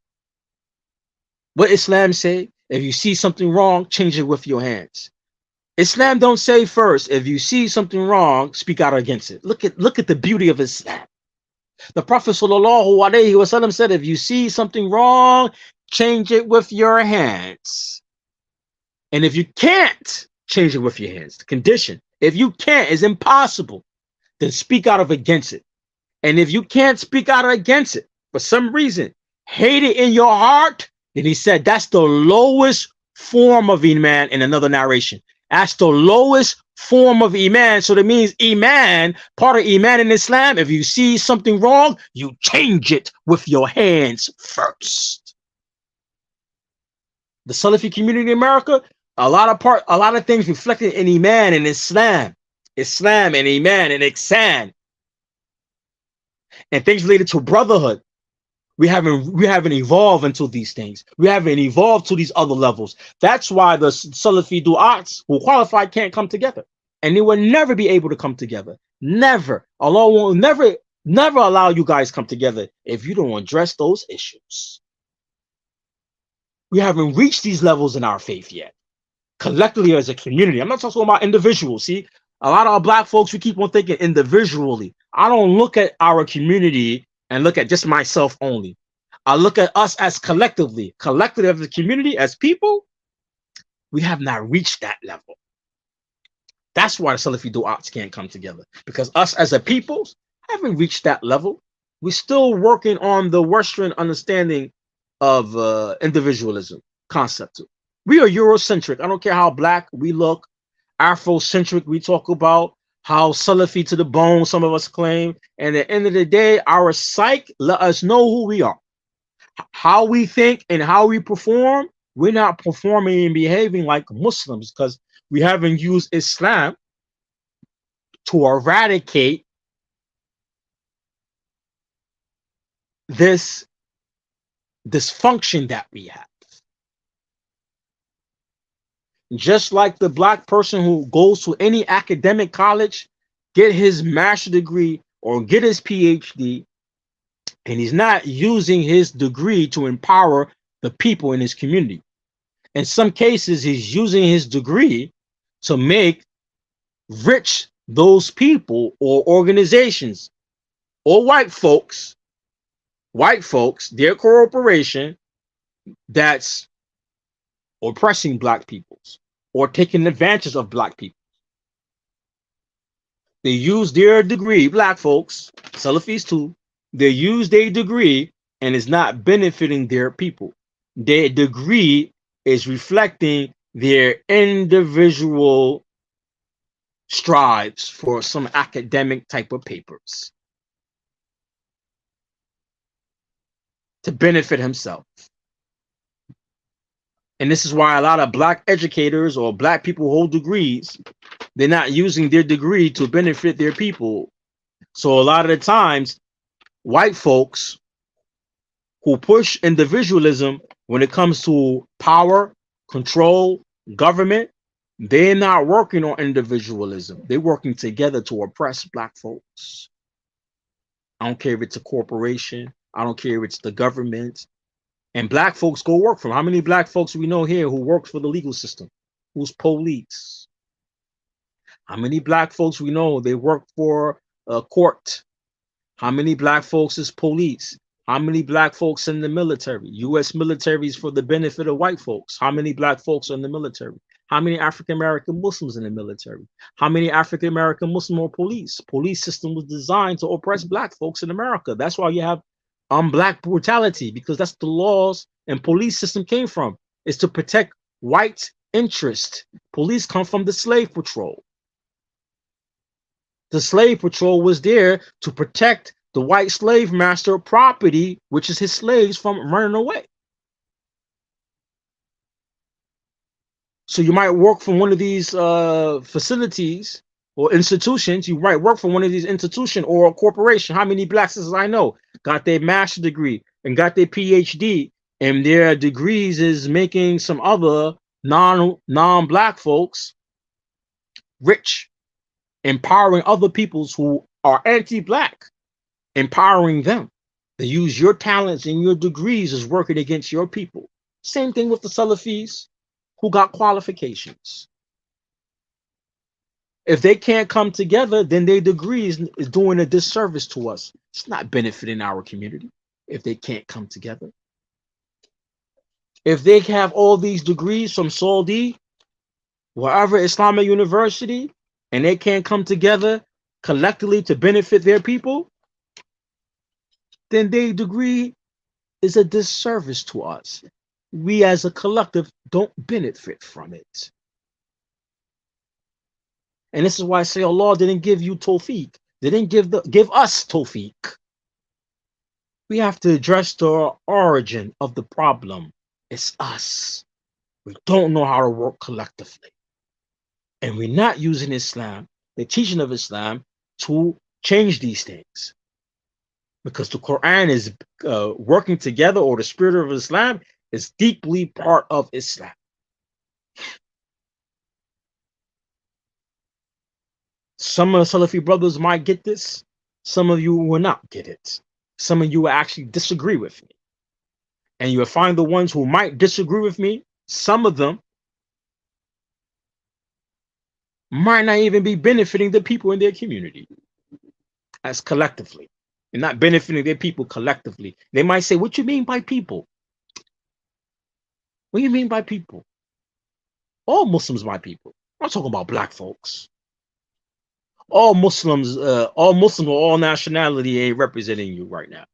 What Islam say? If you see something wrong, change it with your hands. Islam don't say first, if you see something wrong, speak out against it. Look at the beauty of Islam. The Prophet ﷺ said, if you see something wrong, change it with your hands. And if you can't change it with your hands, the condition, if you can't, it's impossible, then speak out against it. And if you can't speak out against it, for some reason, hate it in your heart, then he said that's the lowest form of Iman in another narration. That's the lowest form of Iman. So that means Iman, part of Iman in Islam, if you see something wrong, you change it with your hands first. The Salafi community in America, a lot of things reflected in Iman and Islam and Iman and Ihsan, and things related to brotherhood. We haven't evolved into these things. We haven't evolved to these other levels. That's why the Salafi Duats who qualified can't come together. And they will never be able to come together. Never. Allah will never allow you guys come together if you don't address those issues. We haven't reached these levels in our faith yet. Collectively as a community. I'm not talking about individuals. See, a lot of our black folks, we keep on thinking individually. I don't look at our community and look at just myself only. I look at us as collectively as a community, as people. We have not reached that level. That's why the Salafi Duats can't come together, because us as a people haven't reached that level. We're still working on the Western understanding of individualism concept. We are Eurocentric. I don't care how black we look, Afrocentric we talk about, how Salafi to the bone some of us claim. And at the end of the day, our psyche let us know who we are. How we think and how we perform, we're not performing and behaving like Muslims because we haven't used Islam to eradicate this dysfunction that we have. Just like the black person who goes to any academic college, get his master's degree, or get his PhD, and he's not using his degree to empower the people in his community. In some cases, he's using his degree to make rich those people or organizations or white folks, their corporation that's oppressing black peoples or taking advantage of black people. They use their degree, black folks, Salafis too, they use their degree and it's not benefiting their people. Their degree is reflecting their individual strives for some academic type of papers to benefit himself. And this is why a lot of black educators or black people who hold degrees, they're not using their degree to benefit their people. So a lot of the times, white folks who push individualism when it comes to power, control, government, they're not working on individualism. They're working together to oppress black folks. I don't care if it's a corporation. I don't care if it's the government. And black folks go work for them. How many black folks we know here who works for the legal system? Who's police? How many black folks we know they work for a court? How many black folks is police? How many black folks in the military? U.S. military is for the benefit of white folks. How many black folks are in the military? How many African American Muslims in the military? How many African American Muslim or police? Police system was designed to oppress black folks in America. That's why you have black brutality, because that's the laws and police system came from. Is to protect white interest. Police come from the slave patrol. The slave patrol was there to protect the white slave master property, which is his slaves, from running away. So you might work for one of these facilities or institutions. You might work for one of these institutions or a corporation. How many blacks I know got their master's degree and got their PhD, and their degrees is making some other non-black folks rich, empowering other peoples who are anti-black, empowering them. They use your talents and your degrees as working against your people. Same thing with the Salafis who got qualifications. If they can't come together, then their degrees is doing a disservice to us. It's not benefiting our community if they can't come together. If they have all these degrees from Saudi, wherever Islamic University, and they can't come together collectively to benefit their people, then their degree is a disservice to us. We as a collective don't benefit from it. And this is why I say Allah didn't give you tawfiq. They didn't give us tawfiq. We have to address the origin of the problem. It's us. We don't know how to work collectively. And we're not using Islam, the teaching of Islam, to change these things. Because the Quran is working together, or the spirit of Islam is deeply part of Islam. Some of the Salafi brothers might get this. Some of you will not get it. Some of you will actually disagree with me. And you will find the ones who might disagree with me, some of them might not even be benefiting the people in their community as collectively. They're not benefiting their people collectively. They might say, what you mean by people? What do you mean by people? All Muslims are people. I'm not talking about black folks. All Muslims of all nationality ain't representing you right now.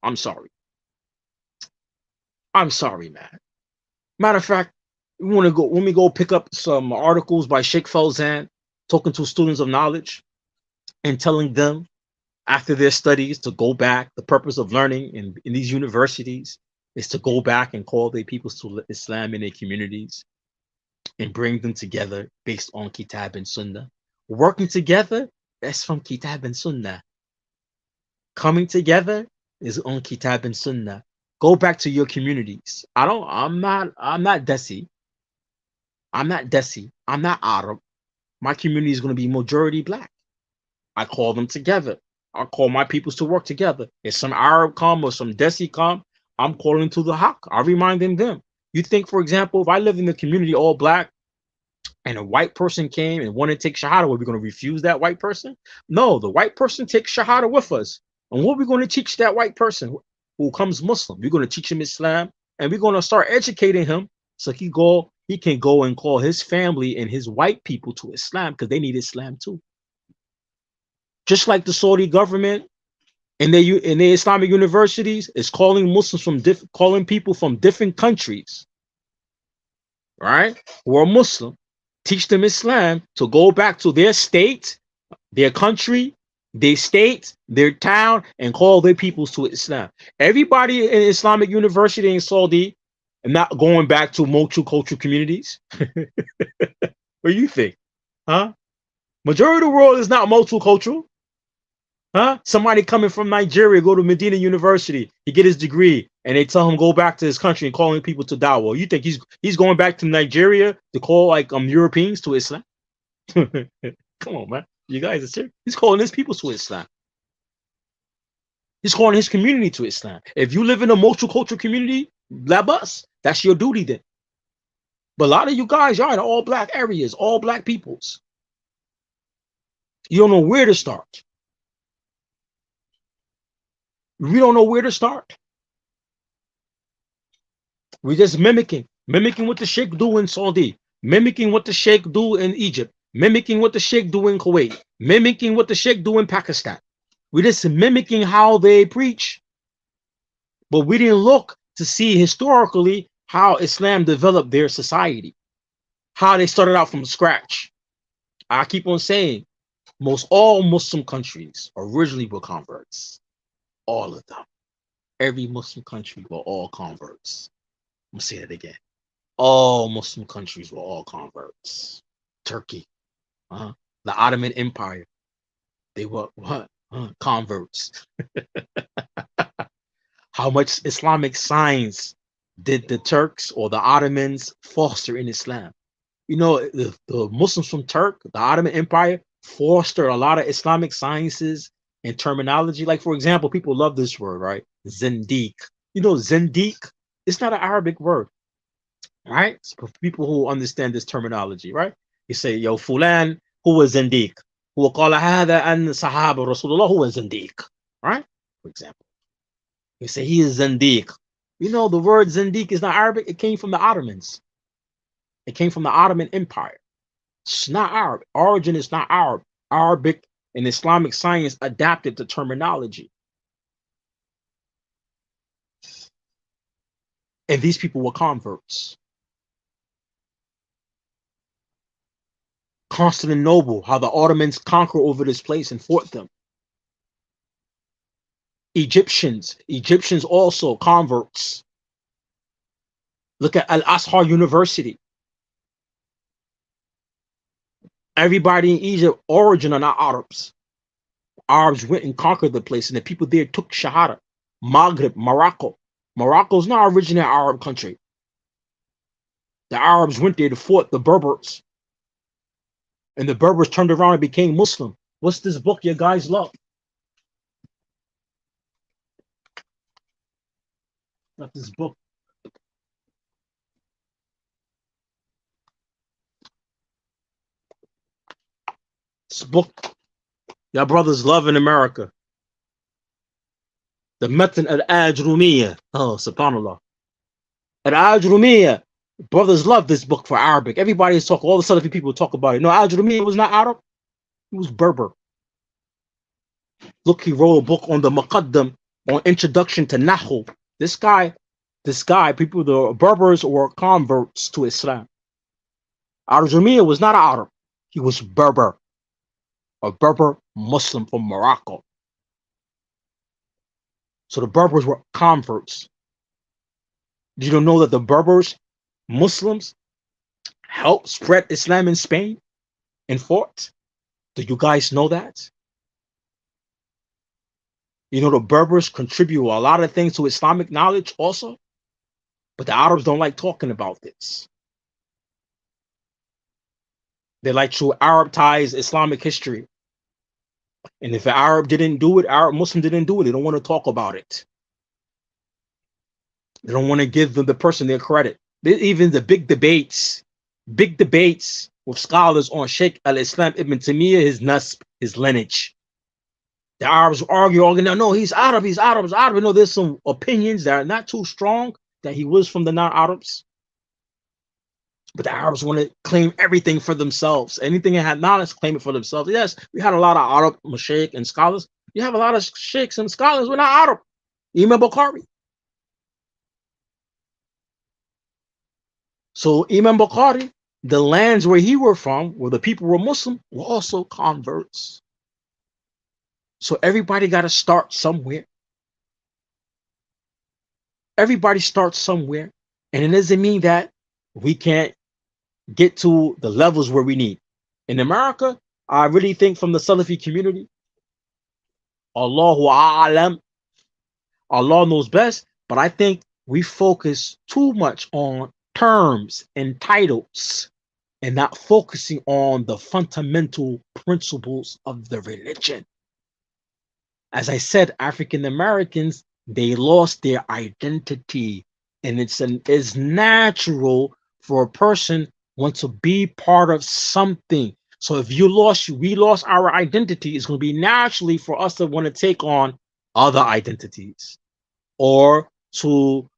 I'm sorry. I'm sorry, man. Matter of fact, when we go pick up some articles by Sheikh Fawzan talking to students of knowledge and telling them after their studies to go back. The purpose of learning in these universities is to go back and call their peoples to Islam in their communities and bring them together based on Kitab and Sunnah. Working together, that's from Kitab and Sunnah. Coming together is on Kitab and Sunnah. Go back to your communities. I'm not Desi. I'm not Desi. I'm not Arab. My community is going to be majority black. I call them together. I call my peoples to work together. If some Arab come or some Desi come, I'm calling to the Haqq. I remind them. You think, for example, if I live in the community all black and a white person came and wanted to take Shahada, were we going to refuse that white person? No, the white person takes Shahada with us. And what are we going to teach that white person who comes Muslim? We're going to teach him Islam, and we're going to start educating him so he can go and call his family and his white people to Islam, because they need Islam too. Just like the Saudi government and their Islamic universities is calling Muslims calling people from different countries, right, who are Muslim, teach them Islam to go back to their state, their country, their state, their town, and call their peoples to Islam. Everybody in Islamic university in Saudi and not going back to multicultural communities. What do you think? Huh? Majority of the world is not multicultural. Huh? Somebody coming from Nigeria, go to Medina University, he get his degree, and they tell him go back to his country and calling people to dawah. You think he's going back to Nigeria to call like Europeans to Islam? Come on, man. You guys are serious. He's calling his people to Islam. He's calling his community to Islam. If you live in a multicultural community, labas, that's your duty then. But a lot of you guys, y'all in all black areas, all black peoples. You don't know where to start. We don't know where to start. We're just mimicking what the Sheikh do in Saudi, mimicking what the Sheikh do in Egypt, mimicking what the Sheikh do in Kuwait, mimicking what the Sheikh do in Pakistan. We're just mimicking how they preach. But we didn't look to see historically how Islam developed their society, how they started out from scratch. I keep on saying, most all Muslim countries originally were converts. All of them. Every Muslim country were all converts. I'm gonna say that again. All Muslim countries were all converts. Turkey, the Ottoman Empire, they were what? Converts. How much Islamic science did the Turks or the Ottomans foster in Islam? You know, the Muslims from the Ottoman Empire, fostered a lot of Islamic sciences and terminology. Like, for example, people love this word, right? Zindiq. You know, Zindiq, it's not an Arabic word, right? It's for people who understand this terminology, right? You say, yo, Fulan, who was Zindiq? Who qala hada an sahaba Rasulullah, who was Zindiq, right? For example, you say he is Zindiq. You know, the word Zindiq is not Arabic. It came from the Ottomans. It came from the Ottoman Empire. It's not Arab. Origin is not Arab. Arabic and Islamic science adapted the terminology. And these people were converts. Constantinople, how the Ottomans conquered over this place and fought them. Egyptians also converts. Look at Al-Azhar University. Everybody in Egypt, origin are not Arabs. Arabs went and conquered the place, and the people there took Shahada. Maghreb, Morocco. Morocco is not originally an Arab country. The Arabs went there to fight the Berbers. And the Berbers turned around and became Muslim. What's this book you guys love? Not this book. This book your brothers love in America. The Matan al-Ajrumiyya. Oh, subhanAllah. Al-Ajrumiyya. Brothers love this book for Arabic. Everybody's talking, all the Salafi people talk about it. No, Ajrumiyya was not Arab. He was Berber. Look, he wrote a book on the Muqaddam, on Introduction to Nahu. This guy, people, the Berbers were converts to Islam. Ajrumiyya was not Arab. He was Berber. A Berber Muslim from Morocco. So the Berbers were converts. Did you know that the Berbers, Muslims, helped spread Islam in Spain and fought? Do you guys know that? You know, the Berbers contribute a lot of things to Islamic knowledge also, but the Arabs don't like talking about this. They like to Arabtize Islamic history. And if an Arab didn't do it, Arab Muslim didn't do it, they don't want to talk about it. They don't want to give the person their credit. Even the big debates with scholars on Sheikh al-Islam Ibn Taymiyyah, his nasb, his lineage. The Arabs argue, no, he's Arab, he's Arab, he's Arab. You know, there's some opinions that are not too strong that he was from the non-Arabs. But the Arabs want to claim everything for themselves. Anything that had knowledge, claim it for themselves. Yes, we had a lot of Arab mashaykh and scholars. You have a lot of sheikhs and scholars who are not Arab. Imam Bukhari. So Imam Bukhari, the lands where he were from, where the people were Muslim, were also converts. So everybody got to start somewhere. Everybody starts somewhere. And it doesn't mean that we can't get to the levels where we need. In America, I really think from the Salafi community, Allahu A'lam, Allah knows best, but I think we focus too much on terms and titles and not focusing on the fundamental principles of the religion. As I said, African Americans, they lost their identity, and it's natural for a person want to be part of something. So if we lost our identity, it's going to be naturally for us to want to take on other identities or to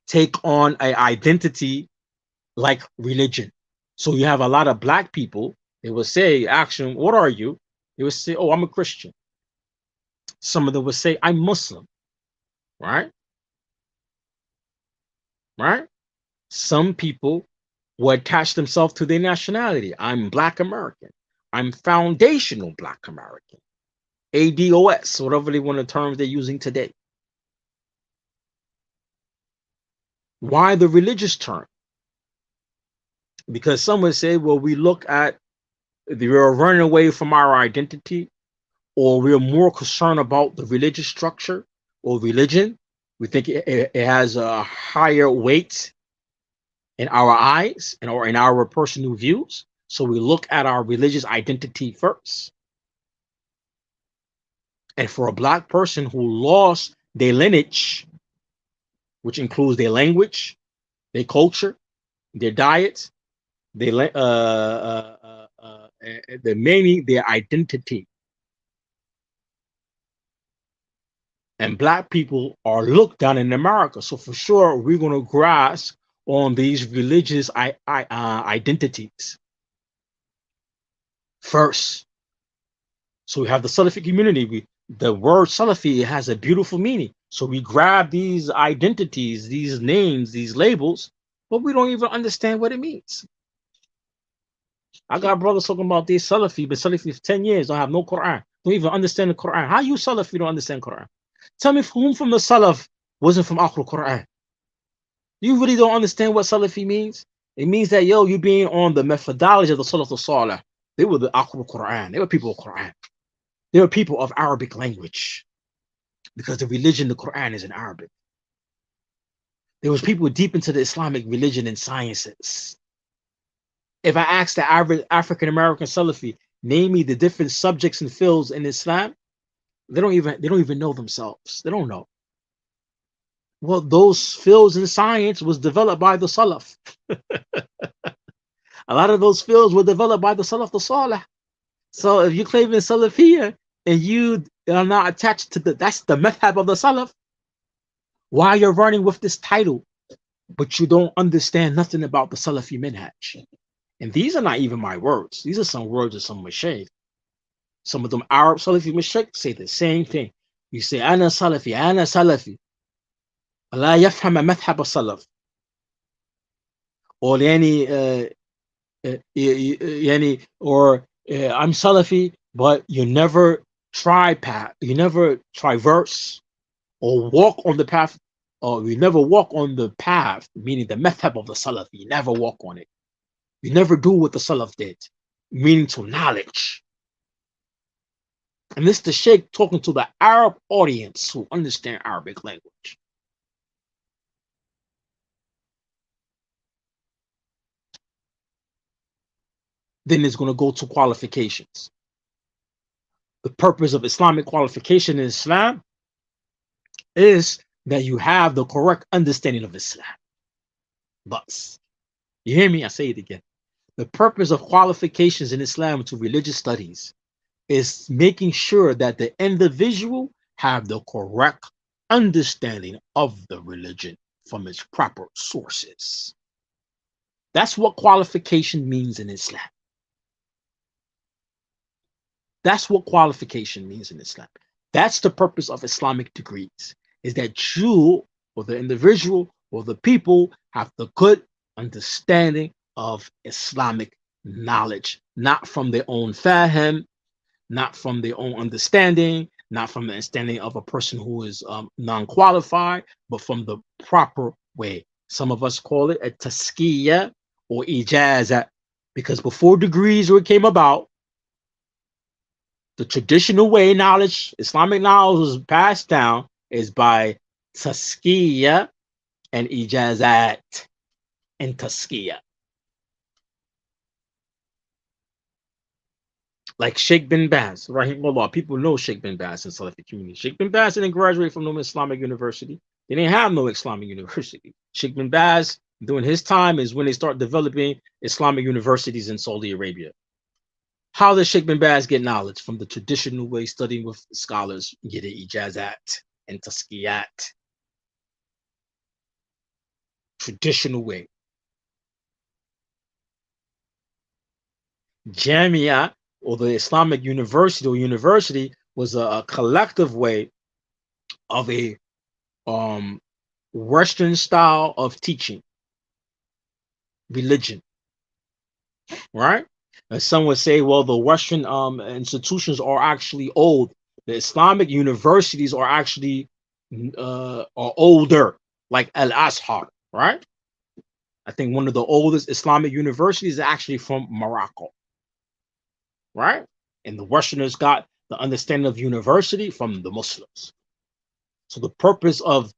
take on an identity like religion. So you have a lot of black people, they will say, "Action, what are you?" They will say, "Oh, I'm a Christian." Some of them would say, "I'm Muslim," right? Right? Some people will attach themselves to their nationality. I'm Black American. I'm foundational Black American. ADOS, whatever they want the terms they're using today. Why the religious term? Because some would say, well, we look at we're running away from our identity, or we're more concerned about the religious structure or religion. We think it has a higher weight in our eyes and or in our personal views. So we look at our religious identity first. And for a black person who lost their lineage, which includes their language, their culture, their diet, the meaning, their identity. And black people are looked down in America. So for sure, we're going to grasp on these religious identities first. So we have the Salafi community. The word Salafi has a beautiful meaning. So we grab these identities, these names, these labels, but we don't even understand what it means. I got brothers talking about this Salafi, but Salafi for 10 years, don't have no Quran, don't even understand the Quran. How you Salafi don't understand Quran? Tell me whom from the Salaf wasn't from Ahlul Quran. You really don't understand what Salafi means? It means that, you're being on the methodology of the Salaf al-Salih. They were the Ahlul Quran. They were people of Quran. They were people of Arabic language because the religion, the Quran, is in Arabic. There was people deep into the Islamic religion and sciences. If I ask the average African American Salafi, name me the different subjects and fields in Islam, they don't even know themselves. They don't know. Well, those fields in science was developed by the Salaf. A lot of those fields were developed by the Salaf the Salih. So if you claim in Salafiyah and you are not attached to that's the madhab of the Salaf, why you're running with this title, but you don't understand nothing about the Salafi minhaj. And these are not even my words. These are some words of some mashaykh. Some of them Arab Salafi mashaykh say the same thing. You say, Ana Salafi, Ana Salafi. لا يفهم مذهب السلف. Or or I'm Salafi, but you never you never traverse or walk on the path, or you never walk on the path, meaning the madhab of the Salaf. You never walk on it. You never do what the Salaf did, meaning to knowledge. And this is the Sheikh talking to the Arab audience who understand Arabic language. Then it's going to go to qualifications. The purpose of Islamic qualification in Islam is that you have the correct understanding of Islam. But you hear me? I say it again. The purpose of qualifications in Islam to religious studies is making sure that the individual have the correct understanding of the religion from its proper sources. That's what qualification means in Islam. That's what qualification means in Islam. That's the purpose of Islamic degrees, is that you or the individual or the people have the good understanding of Islamic knowledge, not from their own fahm, not from their own understanding, not from the understanding of a person who is non-qualified, but from the proper way. Some of us call it a taskiya or ijazah, because before degrees came about, the traditional way knowledge, Islamic knowledge was passed down is by taskiya and ijazat and taskiya. Like Sheikh bin Baz, rahimahullah. People know Sheikh bin Baz in Salafi community. Sheikh bin Baz didn't graduate from no Islamic university. They didn't have no Islamic university. Sheikh bin Baz, during his time, is when they start developing Islamic universities in Saudi Arabia. How does Sheikh bin Baz get knowledge? From the traditional way, studying with scholars, getting ijazat and taskiyat. Traditional way. Jamia, or the Islamic university was a collective way of a Western style of teaching religion, right? And some would say, well, the Western institutions are actually old. The Islamic universities are actually are older, like Al Azhar, right? I think one of the oldest Islamic universities is actually from Morocco, right? And the Westerners got the understanding of university from the Muslims. So the purpose of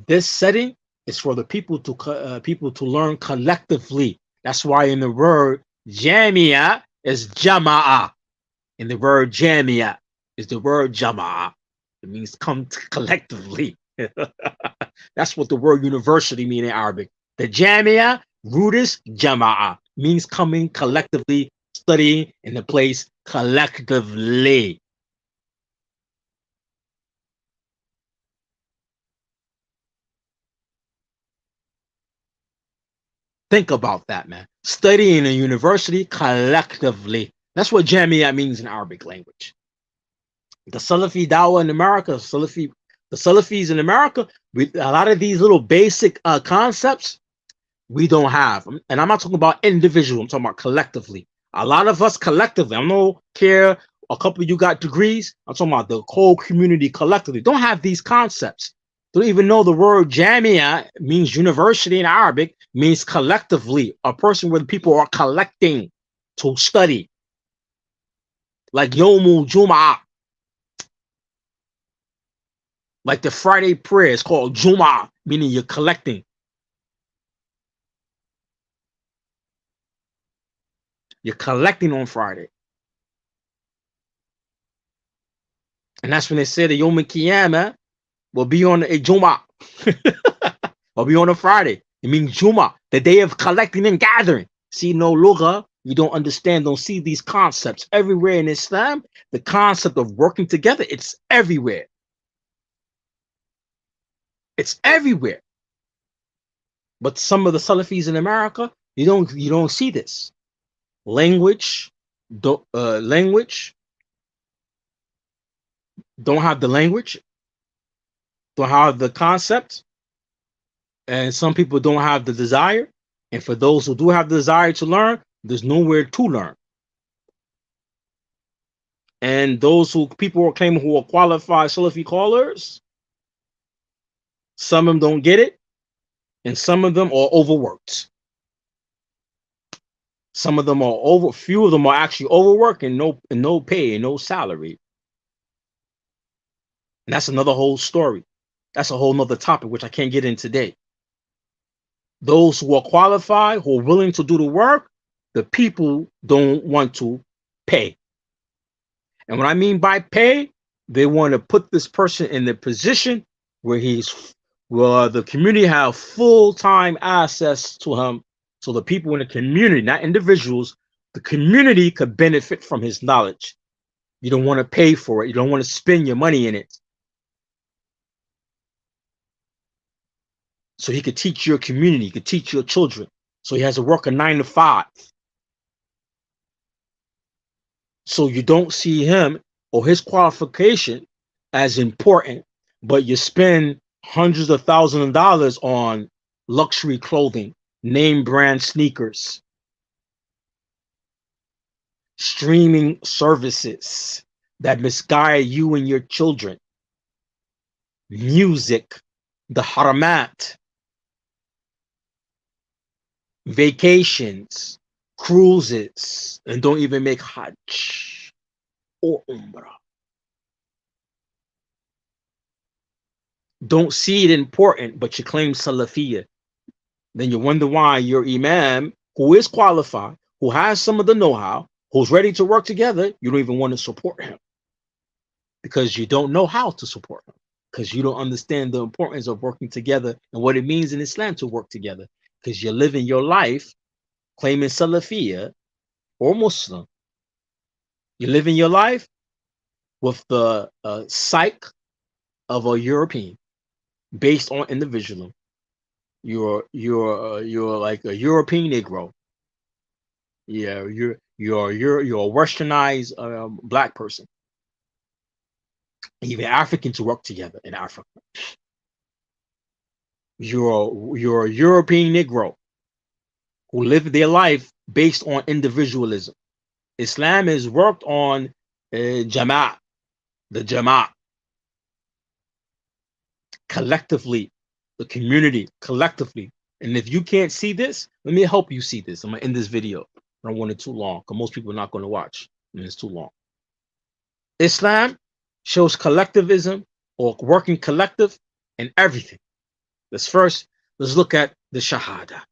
this setting is for the people to learn collectively. That's why in the word jamia is jama'a. In the word jamia is the word jama'a. It means come collectively. That's what the word university means in Arabic. The jamia root is jama'a, means coming collectively, studying in the place collectively. Think about that, man. Studying in a university collectively. That's what Jamia means in Arabic language. The Salafi Dawah in America, the Salafis in America, a lot of these little basic concepts we don't have. And I'm not talking about individual, I'm talking about collectively. A lot of us collectively, I don't care, a couple of you got degrees, I'm talking about the whole community collectively, don't have these concepts. Don't even know the word Jamia means university in Arabic, means collectively, a person where the people are collecting to study. Like Yomul Jum'ah. Like the Friday prayer is called Jum'ah, meaning you're collecting. You're collecting on Friday. And that's when they say the Yom Kiyama will be on a Jum'ah. Will be on a Friday. It means Jum'ah, the day of collecting and gathering. See, no lugha, you don't understand, don't see these concepts. Everywhere in Islam, the concept of working together, it's everywhere. It's everywhere. But some of the Salafis in America, you don't see this. Language don't have the language, don't have the concept, and some people don't have the desire. And for those who do have the desire to learn, there's nowhere to learn. And those people are claiming who are qualified Salafi callers, some of them don't get it, and some of them are overworked. Some of them are few of them are actually overworked and no pay and no salary. And that's another whole story. That's a whole nother topic, which I can't get in today. Those who are qualified, who are willing to do the work, the people don't want to pay. And what I mean by pay, they want to put this person in the position where the community have full-time access to him. So the people in the community, not individuals, the community could benefit from his knowledge. You don't want to pay for it. You don't want to spend your money in it. So he could teach your community, he could teach your children. So he has to work a 9 to 5. So you don't see him or his qualification as important, but you spend hundreds of thousands of dollars on luxury clothing, name brand sneakers, streaming services that misguide you and your children, music, the haramat, vacations, cruises, and don't even make Hajj or Umrah. Don't see it important, but you claim Salafiyah. Then you wonder why your Imam, who is qualified, who has some of the know-how, who's ready to work together, you don't even want to support him. Because you don't know how to support him. Because you don't understand the importance of working together and what it means in Islam to work together. Because you're living your life claiming Salafiyah or Muslim. You're living your life with the psyche of a European based on individualism. You're like a European Negro. Yeah, you're a westernized black person. Even African to work together in Africa. You're a European Negro who live their life based on individualism. Islam is worked on Jama'at, the Jama'at. Collectively, the community, collectively. And if you can't see this, let me help you see this. I'm going to end this video. I don't want it too long because most people are not going to watch. And it's too long. Islam shows collectivism or working collective in everything. Let's look at the Shahada.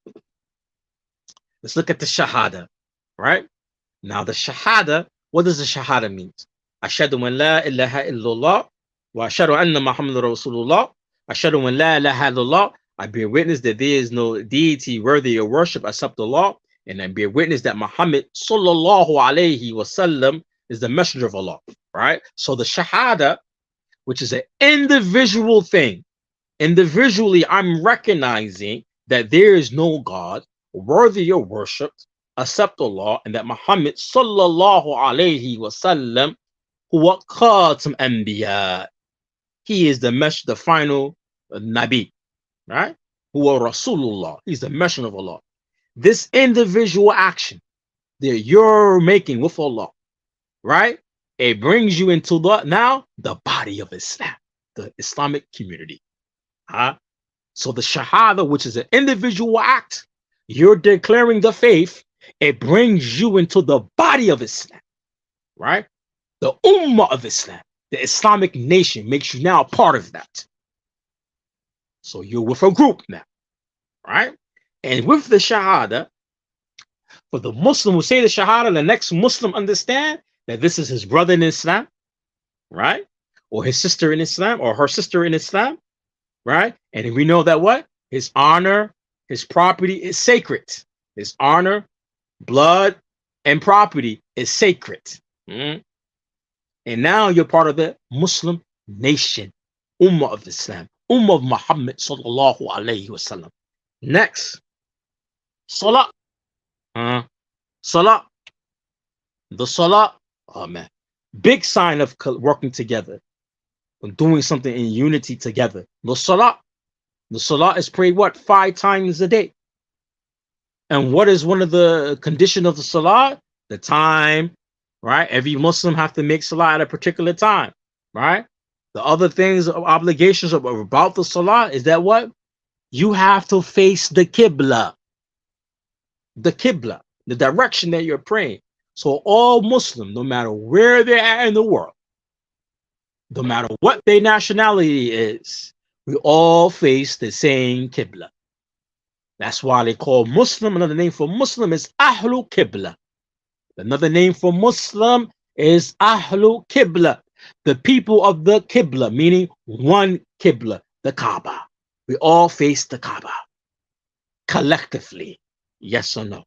Let's look at the Shahada, right? Now the Shahada, what does the Shahada mean? Ashhadu an la ilaha illallah wa ashhadu anna Muhammadan Rasulullah. Ashhadu an la ilaha illallah. I bear witness that there is no deity worthy of worship except Allah, and I bear witness that Muhammad sallallahu alayhi wasallam is the messenger of Allah, right? So the Shahada, which is an individual thing, individually I'm recognizing that there is no God worthy of worship except Allah, and that Muhammad sallallahu alayhi wasallam huwa khatam anbiya. He is the final Nabi, right? Huwa Rasulullah. He's the messenger of Allah. This individual action that you're making with Allah, right? It brings you into the body of Islam, the Islamic community. So the Shahada, which is an individual act, you're declaring the faith, it brings you into the body of Islam, right? The Ummah of Islam, the Islamic nation, makes you now a part of that. So you're with a group now, right? And with the Shahada, for the Muslim who say the Shahada, the next Muslim understand that this is his brother in Islam, right? Or his sister in Islam, or her sister in Islam, right? And we know that what? His honor, his property is sacred. His honor, blood, and property is sacred. And now you're part of the Muslim nation, Ummah of Islam, Ummah of Muhammad sallallahu alayhi wasallam. Next, Salah. Salah. The Salah, oh man, big sign of working together, doing something in unity together. The Salah is prayed what? 5 times a day. And what is one of the conditions of the Salah? The time, right? Every Muslim have to make Salah at a particular time, right? The other things, obligations about the Salah is that what? You have to face the Qibla. The Qibla, the direction that you're praying. So all Muslim, no matter where they're at in the world, no matter what their nationality is, we all face the same Qibla. That's why they call Muslim, another name for Muslim is Ahlul Qibla. Another name for Muslim is Ahlu Qibla, the people of the Qibla, meaning one Qibla, the Kaaba. We all face the Kaaba collectively. Yes or no?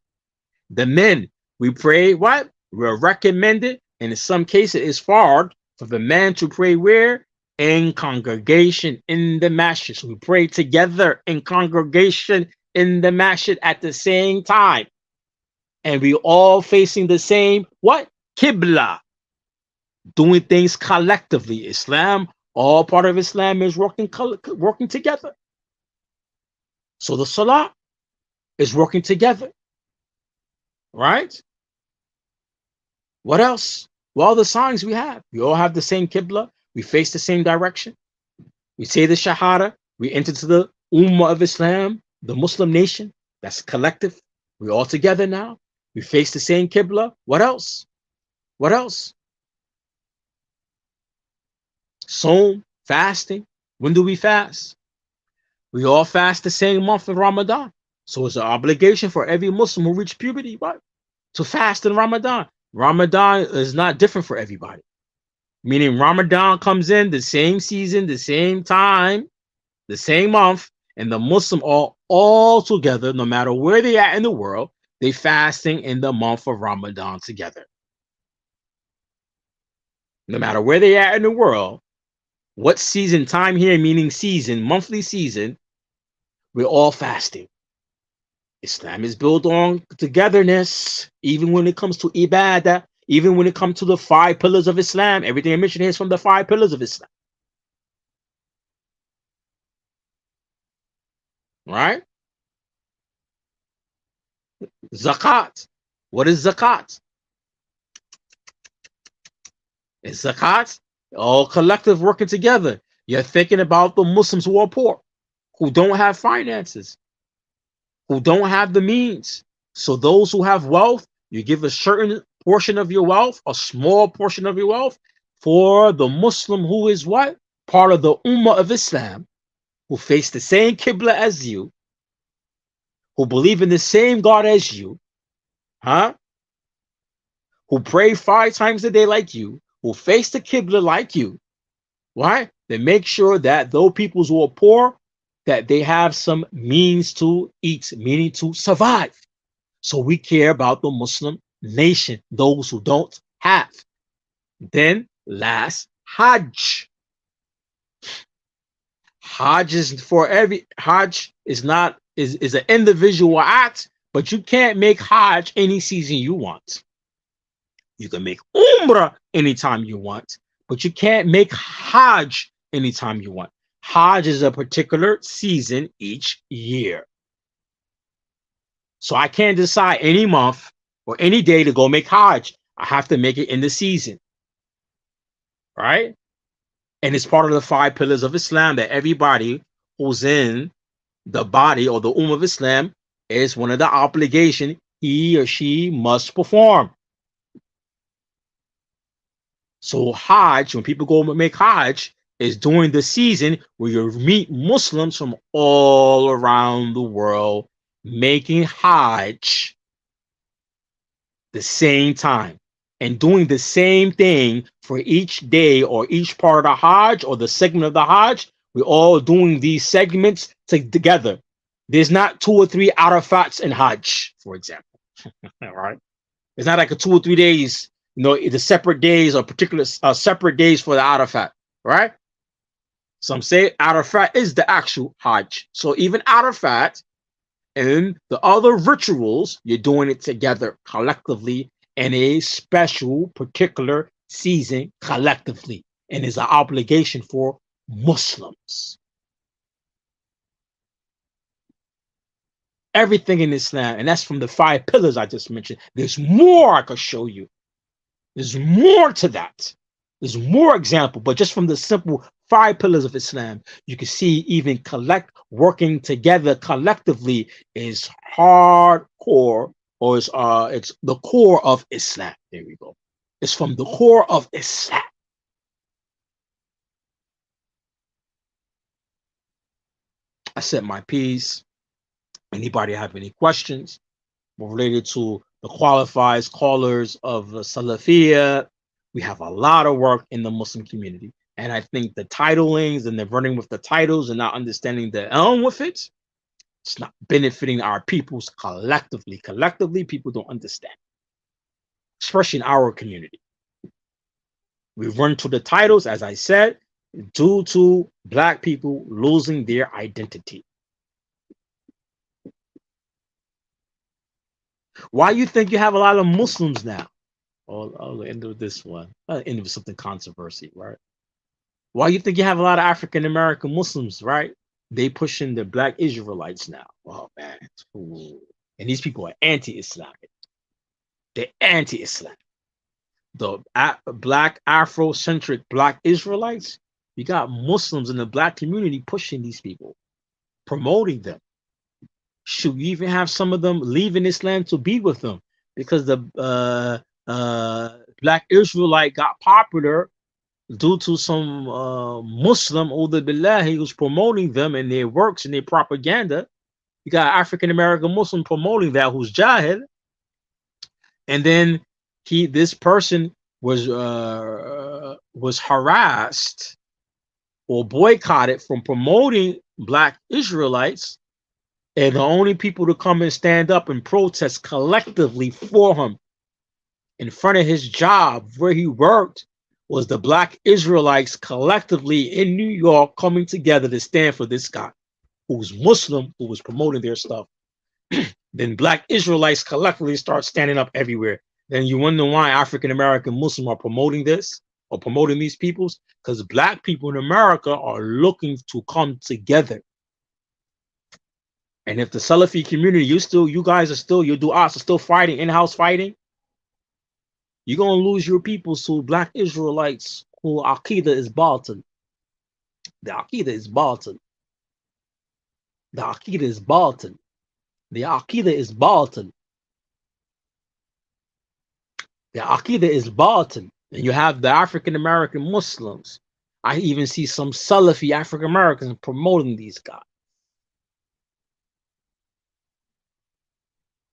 The men, we pray what? We're recommended, and in some cases it's hard for the man to pray where? In congregation in the masjid. So we pray together in congregation in the masjid at the same time. And we all facing the same what? Qibla. Doing things collectively. Islam, all part of Islam is working together. So the salah is working together. Right? What else? Well, the signs we have. We all have the same Qibla. We face the same direction. We say the Shahada. We enter to the Ummah of Islam, the Muslim nation. That's collective. We're all together now. We face the same Qibla. What else? What else? Sawm, fasting. When do we fast? We all fast the same month of Ramadan. So it's an obligation for every Muslim who reached puberty, right? To fast in Ramadan. Ramadan is not different for everybody. Meaning Ramadan comes in the same season, the same time, the same month, and the Muslim all together, no matter where they are in the world, they fasting in the month of Ramadan together. No matter where they are in the world, what season, time here meaning season, monthly season, we're all fasting. Islam is built on togetherness, even when it comes to ibadah, even when it comes to the 5 pillars of Islam. Everything I mentioned here is from the 5 pillars of Islam. Right? Zakat. What is zakat? It's zakat, all collective working together. You're thinking about the Muslims who are poor, who don't have finances, who don't have the means. So those who have wealth, you give a certain portion of your wealth, a small portion of your wealth, for the Muslim who is what? Part of the Ummah of Islam, who face the same Qibla as you, who believe in the same God as you, huh? Who pray 5 times a day like you, who face the Qibla like you. Why? They make sure that those people who are poor, that they have some means to eat, meaning to survive. So we care about the Muslim nation, those who don't have. Then last, Hajj. Hajj is for every Hajj is not is an individual act, but you can't make Hajj any season you want. You can make Umrah anytime you want, but you can't make Hajj anytime you want. Hajj is a particular season each year. So I can't decide any month or any day to go make Hajj. I have to make it in the season. Right? And it's part of the 5 pillars of Islam that everybody who's in the body or the of Islam is one of the obligations he or she must perform. So Hajj, when people go make Hajj, is during the season where you meet Muslims from all around the world making Hajj the same time and doing the same thing for each day or each part of the Hajj or the segment of the Hajj. We're all doing these segments together. There's not 2 or 3 Arafats in Hajj, for example. All right. It's not like a 2 or 3 days, the separate days or particular separate days for the Arafat, right? Some say Arafat is the actual Hajj. So even Arafat and the other rituals, you're doing it together collectively in a special particular season collectively, and is an obligation for Muslims. Everything in Islam, and that's from the 5 pillars I just mentioned. There's more I could show you. There's more to that. There's more example, but just from the simple 5 pillars of Islam, you can see even working together collectively is hardcore, or it's the core of Islam. There we go. It's from the core of Islam. I said my piece. Anybody have any questions related to the qualified scholars of Salafiyya, We have a lot of work in the Muslim community. And I think the titlings and the running with the titles and not understanding the elm with it, it's not benefiting our peoples collectively. Collectively, people don't understand, especially in our community. We run to the titles, as I said, due to Black people losing their identity. Why you think you have a lot of Muslims now? I'll end with this one. I'll end with something controversy, right? Why you think you have a lot of African American Muslims, right? They pushing the Black Israelites now. Oh man. Ooh. And these people are anti-Islamic. They're anti-Islam. The Black Afrocentric Black Israelites, you got Muslims in the Black community pushing these people, promoting them. Should you even have some of them leaving Islam to be with them because the Black Israelite got popular due to some Muslim, Uda Billah, he was promoting them in their works and their propaganda. You got African American Muslim promoting that who's Jahid, and then this person was harassed or boycotted from promoting Black Israelites, and the only people to come and stand up and protest collectively for him in front of his job where he worked was the Black Israelites collectively in New York coming together to stand for this guy who's Muslim, who was promoting their stuff. Then Black Israelites collectively start standing up everywhere. Then you wonder why African American Muslims are promoting this or promoting these peoples, because Black people in America are looking to come together. And if the Salafi community, you guys are still, your du'as are still fighting, in-house fighting, you're going to lose your people to Black Israelites who Aqidah is Baltan. The Aqidah is Baltan. The Aqidah is Baltan. The Aqidah is Baltan. The Aqidah is Baltan. And you have the African American Muslims. I even see some Salafi African Americans promoting these guys.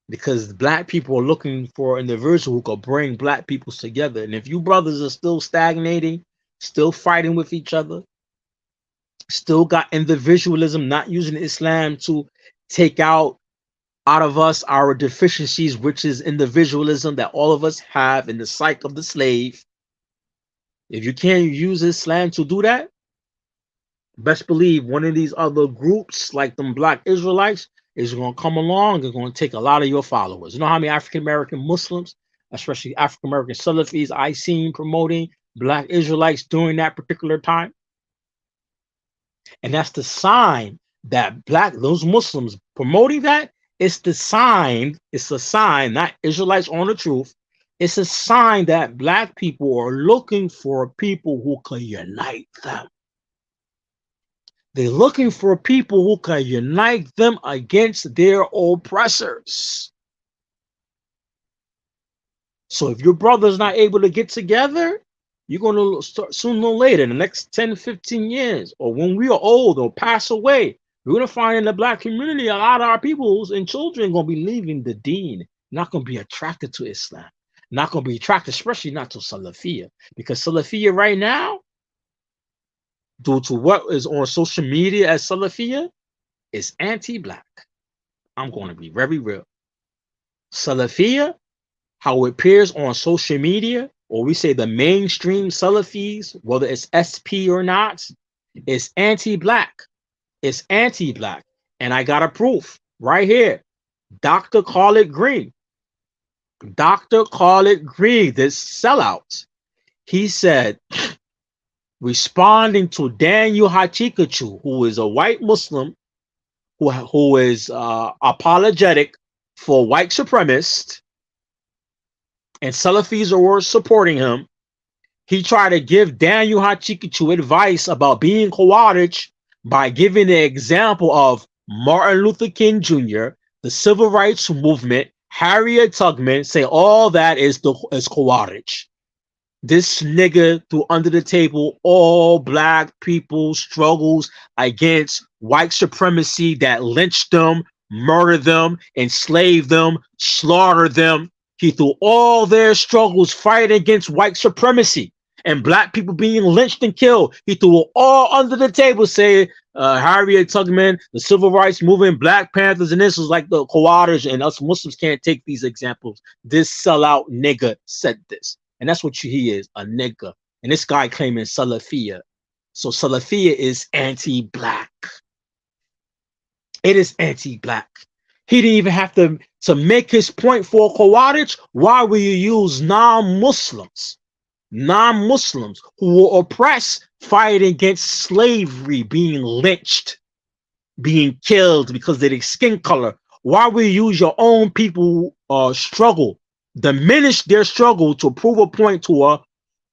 Because Black people are looking for an individual who could bring Black people together. And if you brothers are still stagnating, still fighting with each other, still got individualism, not using Islam to take out of us our deficiencies, which is individualism that all of us have in the psyche of the slave. If you can't use Islam to do that, best believe one of these other groups like them Black Israelites is going to come along and going to take a lot of your followers. You know how many African American Muslims, especially African American Salafis, I seen promoting Black Israelites during that particular time? And that's the sign that those Muslims promoting that, it's the sign, it's a sign, not Israelites on the truth. It's a sign that Black people are looking for people who can unite them. They're looking for people who can unite them against their oppressors. So if your brother's not able to get together, you're going to start sooner or later, in the next 10, 15 years, or when we are old or pass away, we're going to find in the Black community a lot of our peoples and children going to be leaving the deen, not going to be attracted to Islam, not going to be attracted, especially not to Salafiyah, because Salafiyah right now, due to what is on social media as Salafiyah, is anti-Black. I'm going to be very real. Salafiyah, how it appears on social media, or we say the mainstream Salafis, whether it's SP or not, is anti-Black. It's anti-Black. And I got a proof right here. Dr. Khalid Green. Dr. Khalid Green, this sellout. He said, responding to Daniel Hachikachu, who is a white Muslim, who is apologetic for white supremacists, and Salafis were supporting him. He tried to give Daniel Hachikachu advice about being Khawarij by giving the example of Martin Luther King Jr., the civil rights movement, Harriet Tubman, say all that is Khawarij. This nigga threw under the table all Black people struggles against white supremacy that lynched them, murdered them, enslaved them, slaughtered them. He threw all their struggles fighting against white supremacy and black people being lynched and killed. He threw it all under the table, saying Harriet Tubman, the civil rights movement, Black Panthers, and this was like the Qawadas, and us Muslims can't take these examples. This sellout nigga said this. And that's what he is, a nigga. And this guy claiming Salafia. So Salafia is anti-black. It is anti-black. He didn't even have to make his point for Khawarij. Why will you use non-Muslims? Non-Muslims who were oppressed, fighting against slavery, being lynched, being killed because of their skin color. Why will you use your own people struggle, diminish their struggle to prove a point to a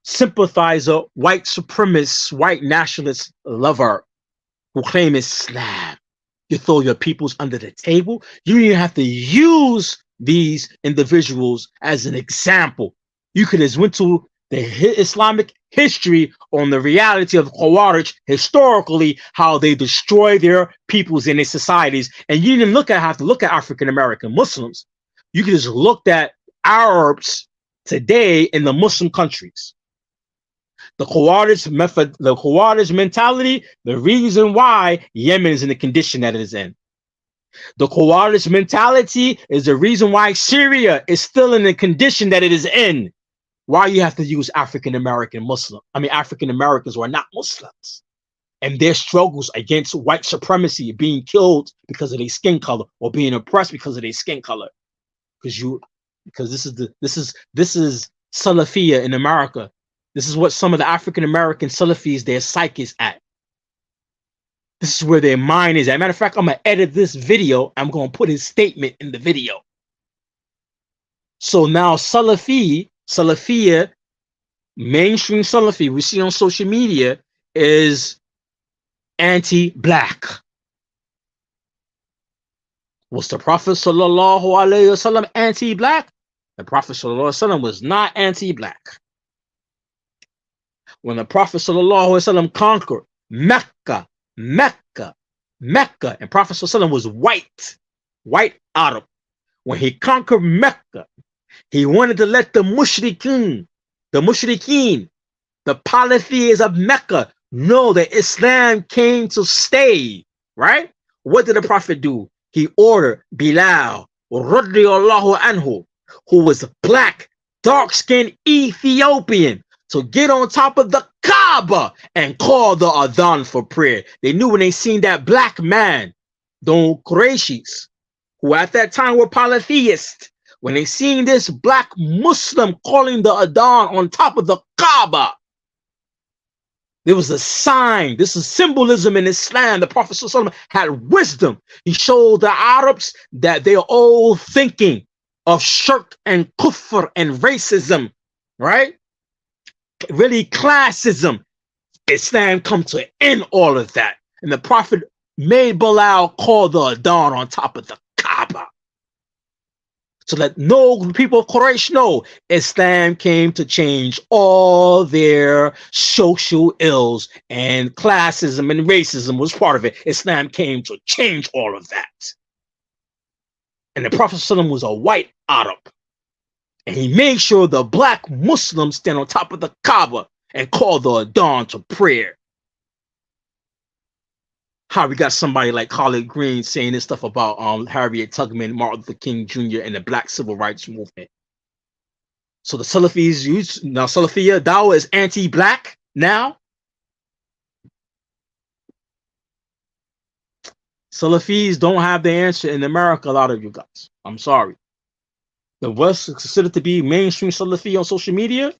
sympathizer, white supremacist, white nationalist lover who claim Islam? You throw your peoples under the table. You don't even have to use these individuals as an example. You could have went to the Islamic history on the reality of Khawarij historically, how they destroy their peoples and their societies. And you didn't have to look at African American Muslims. You could just look at Arabs today in the Muslim countries. The Khawarij method, the Khawarij mentality, the reason why Yemen is in the condition that it is in. The Khawarij mentality is the reason why Syria is still in the condition that it is in. Why you have to use African Americans who are not Muslims, and their struggles against white supremacy, being killed because of their skin color or being oppressed because of their skin color. Because this is Salafia in America. This is what some of the African American Salafis, their psyche is at. This is where their mind is. As a matter of fact, I'm gonna edit this video. I'm gonna put his statement in the video. So now Salafia, mainstream Salafi we see on social media is anti-black. Was the Prophet sallallahu alaihi wasallam anti-black? The Prophet sallallahu alaihi wasallam was not anti-black. When the Prophet sallallahu alaihi wasallam conquered Mecca, and Prophet sallallahu alaihi wasallam was white Arab. When he conquered Mecca, he wanted to let the mushrikeen, the polytheists of Mecca, know that Islam came to stay, right? What did the Prophet do? He ordered Bilal, radiyallahu anhu, who was black, dark-skinned Ethiopian, to get on top of the Kaaba and call the adhan for prayer. They knew when they seen that black man, the Qurayshis, who at that time were polytheists, when they seen this black Muslim calling the adhan on top of the Kaaba, there was a sign. This is symbolism in Islam. The Prophet ﷺ had wisdom. He showed the Arabs that they're all thinking of shirk and kufr and racism, right? Really classism. Islam come to end all of that. And the Prophet made Bilal call the adhan on top of the Kaaba. So that no people of Quraysh know Islam came to change all their social ills, and classism and racism was part of it. Islam came to change all of that. And the Prophet ﷺ was a white Arab. And he made sure the black Muslims stand on top of the Kaaba and call the adhan to prayer. How we got somebody like Khalid Green saying this stuff about Harriet Tubman, Martin Luther King Jr., and the black civil rights movement. So the Salafis use now Salafia Dawah is anti-black now. Salafis don't have the answer in America, a lot of you guys. I'm sorry. The West is considered to be mainstream Salafi on social media.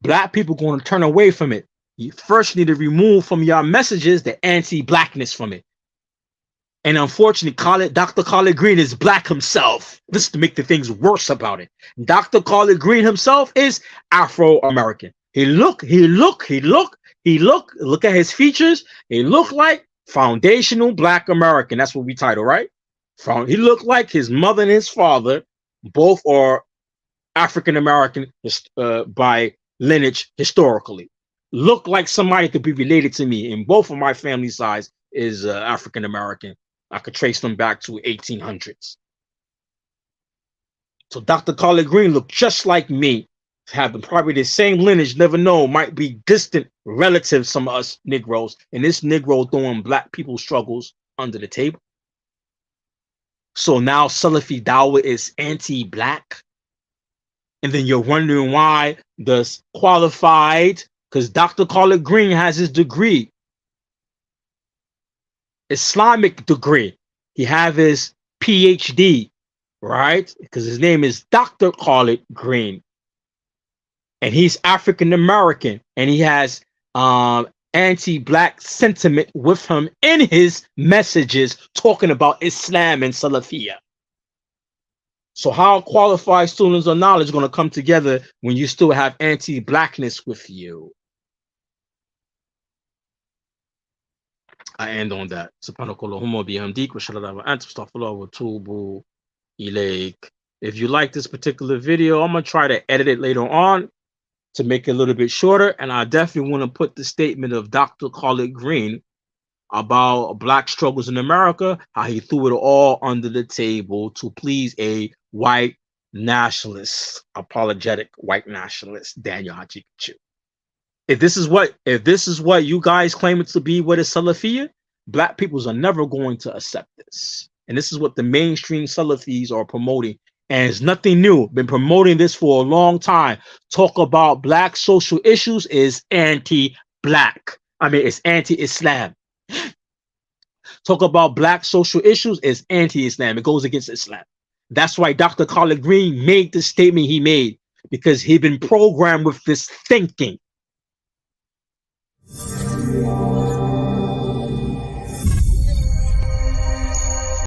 Black people going to turn away from it. You first need to remove from your messages the anti-blackness from it. And unfortunately, Dr. Khalid Green is black himself. This is to make the things worse about it. Dr. Khalid Green himself is Afro-American. Look at his features. He looked like foundational black American. That's what we title, right? He looked like his mother and his father, both are African-American by lineage historically. Look like somebody could be related to me, and both of my family sides is African American. I could trace them back to 1800s. So Dr. Khalid Green looked just like me, having probably the same lineage, never know, might be distant relatives, some of us Negroes, and this Negro throwing black people's struggles under the table. So now Salafi Dawah is anti-black. And then you're wondering why the qualified, because Dr. Khalid Green has his degree, Islamic degree. He have his PhD, right? Because his name is Dr. Khalid Green. And he's African American, and he has anti-black sentiment with him in his messages talking about Islam and Salafiyah. So how qualified students of knowledge going to come together when you still have anti-blackness with you? I end on that. If you like this particular video, I'm going to try to edit it later on to make it a little bit shorter. And I definitely want to put the statement of Dr. Khalid Green about black struggles in America, how he threw it all under the table to please a white nationalist, apologetic white nationalist, Daniel Hajikachu. If this is what you guys claim it to be, what is Salafiyah, black peoples are never going to accept this. And this is what the mainstream Salafis are promoting. And it's nothing new. Been promoting this for a long time. Talk about black social issues is anti-black. I mean, it's anti-Islam. Talk about black social issues is anti-Islam. It goes against Islam. That's why Dr. Khalid Green made the statement he made, because he'd been programmed with this thinking.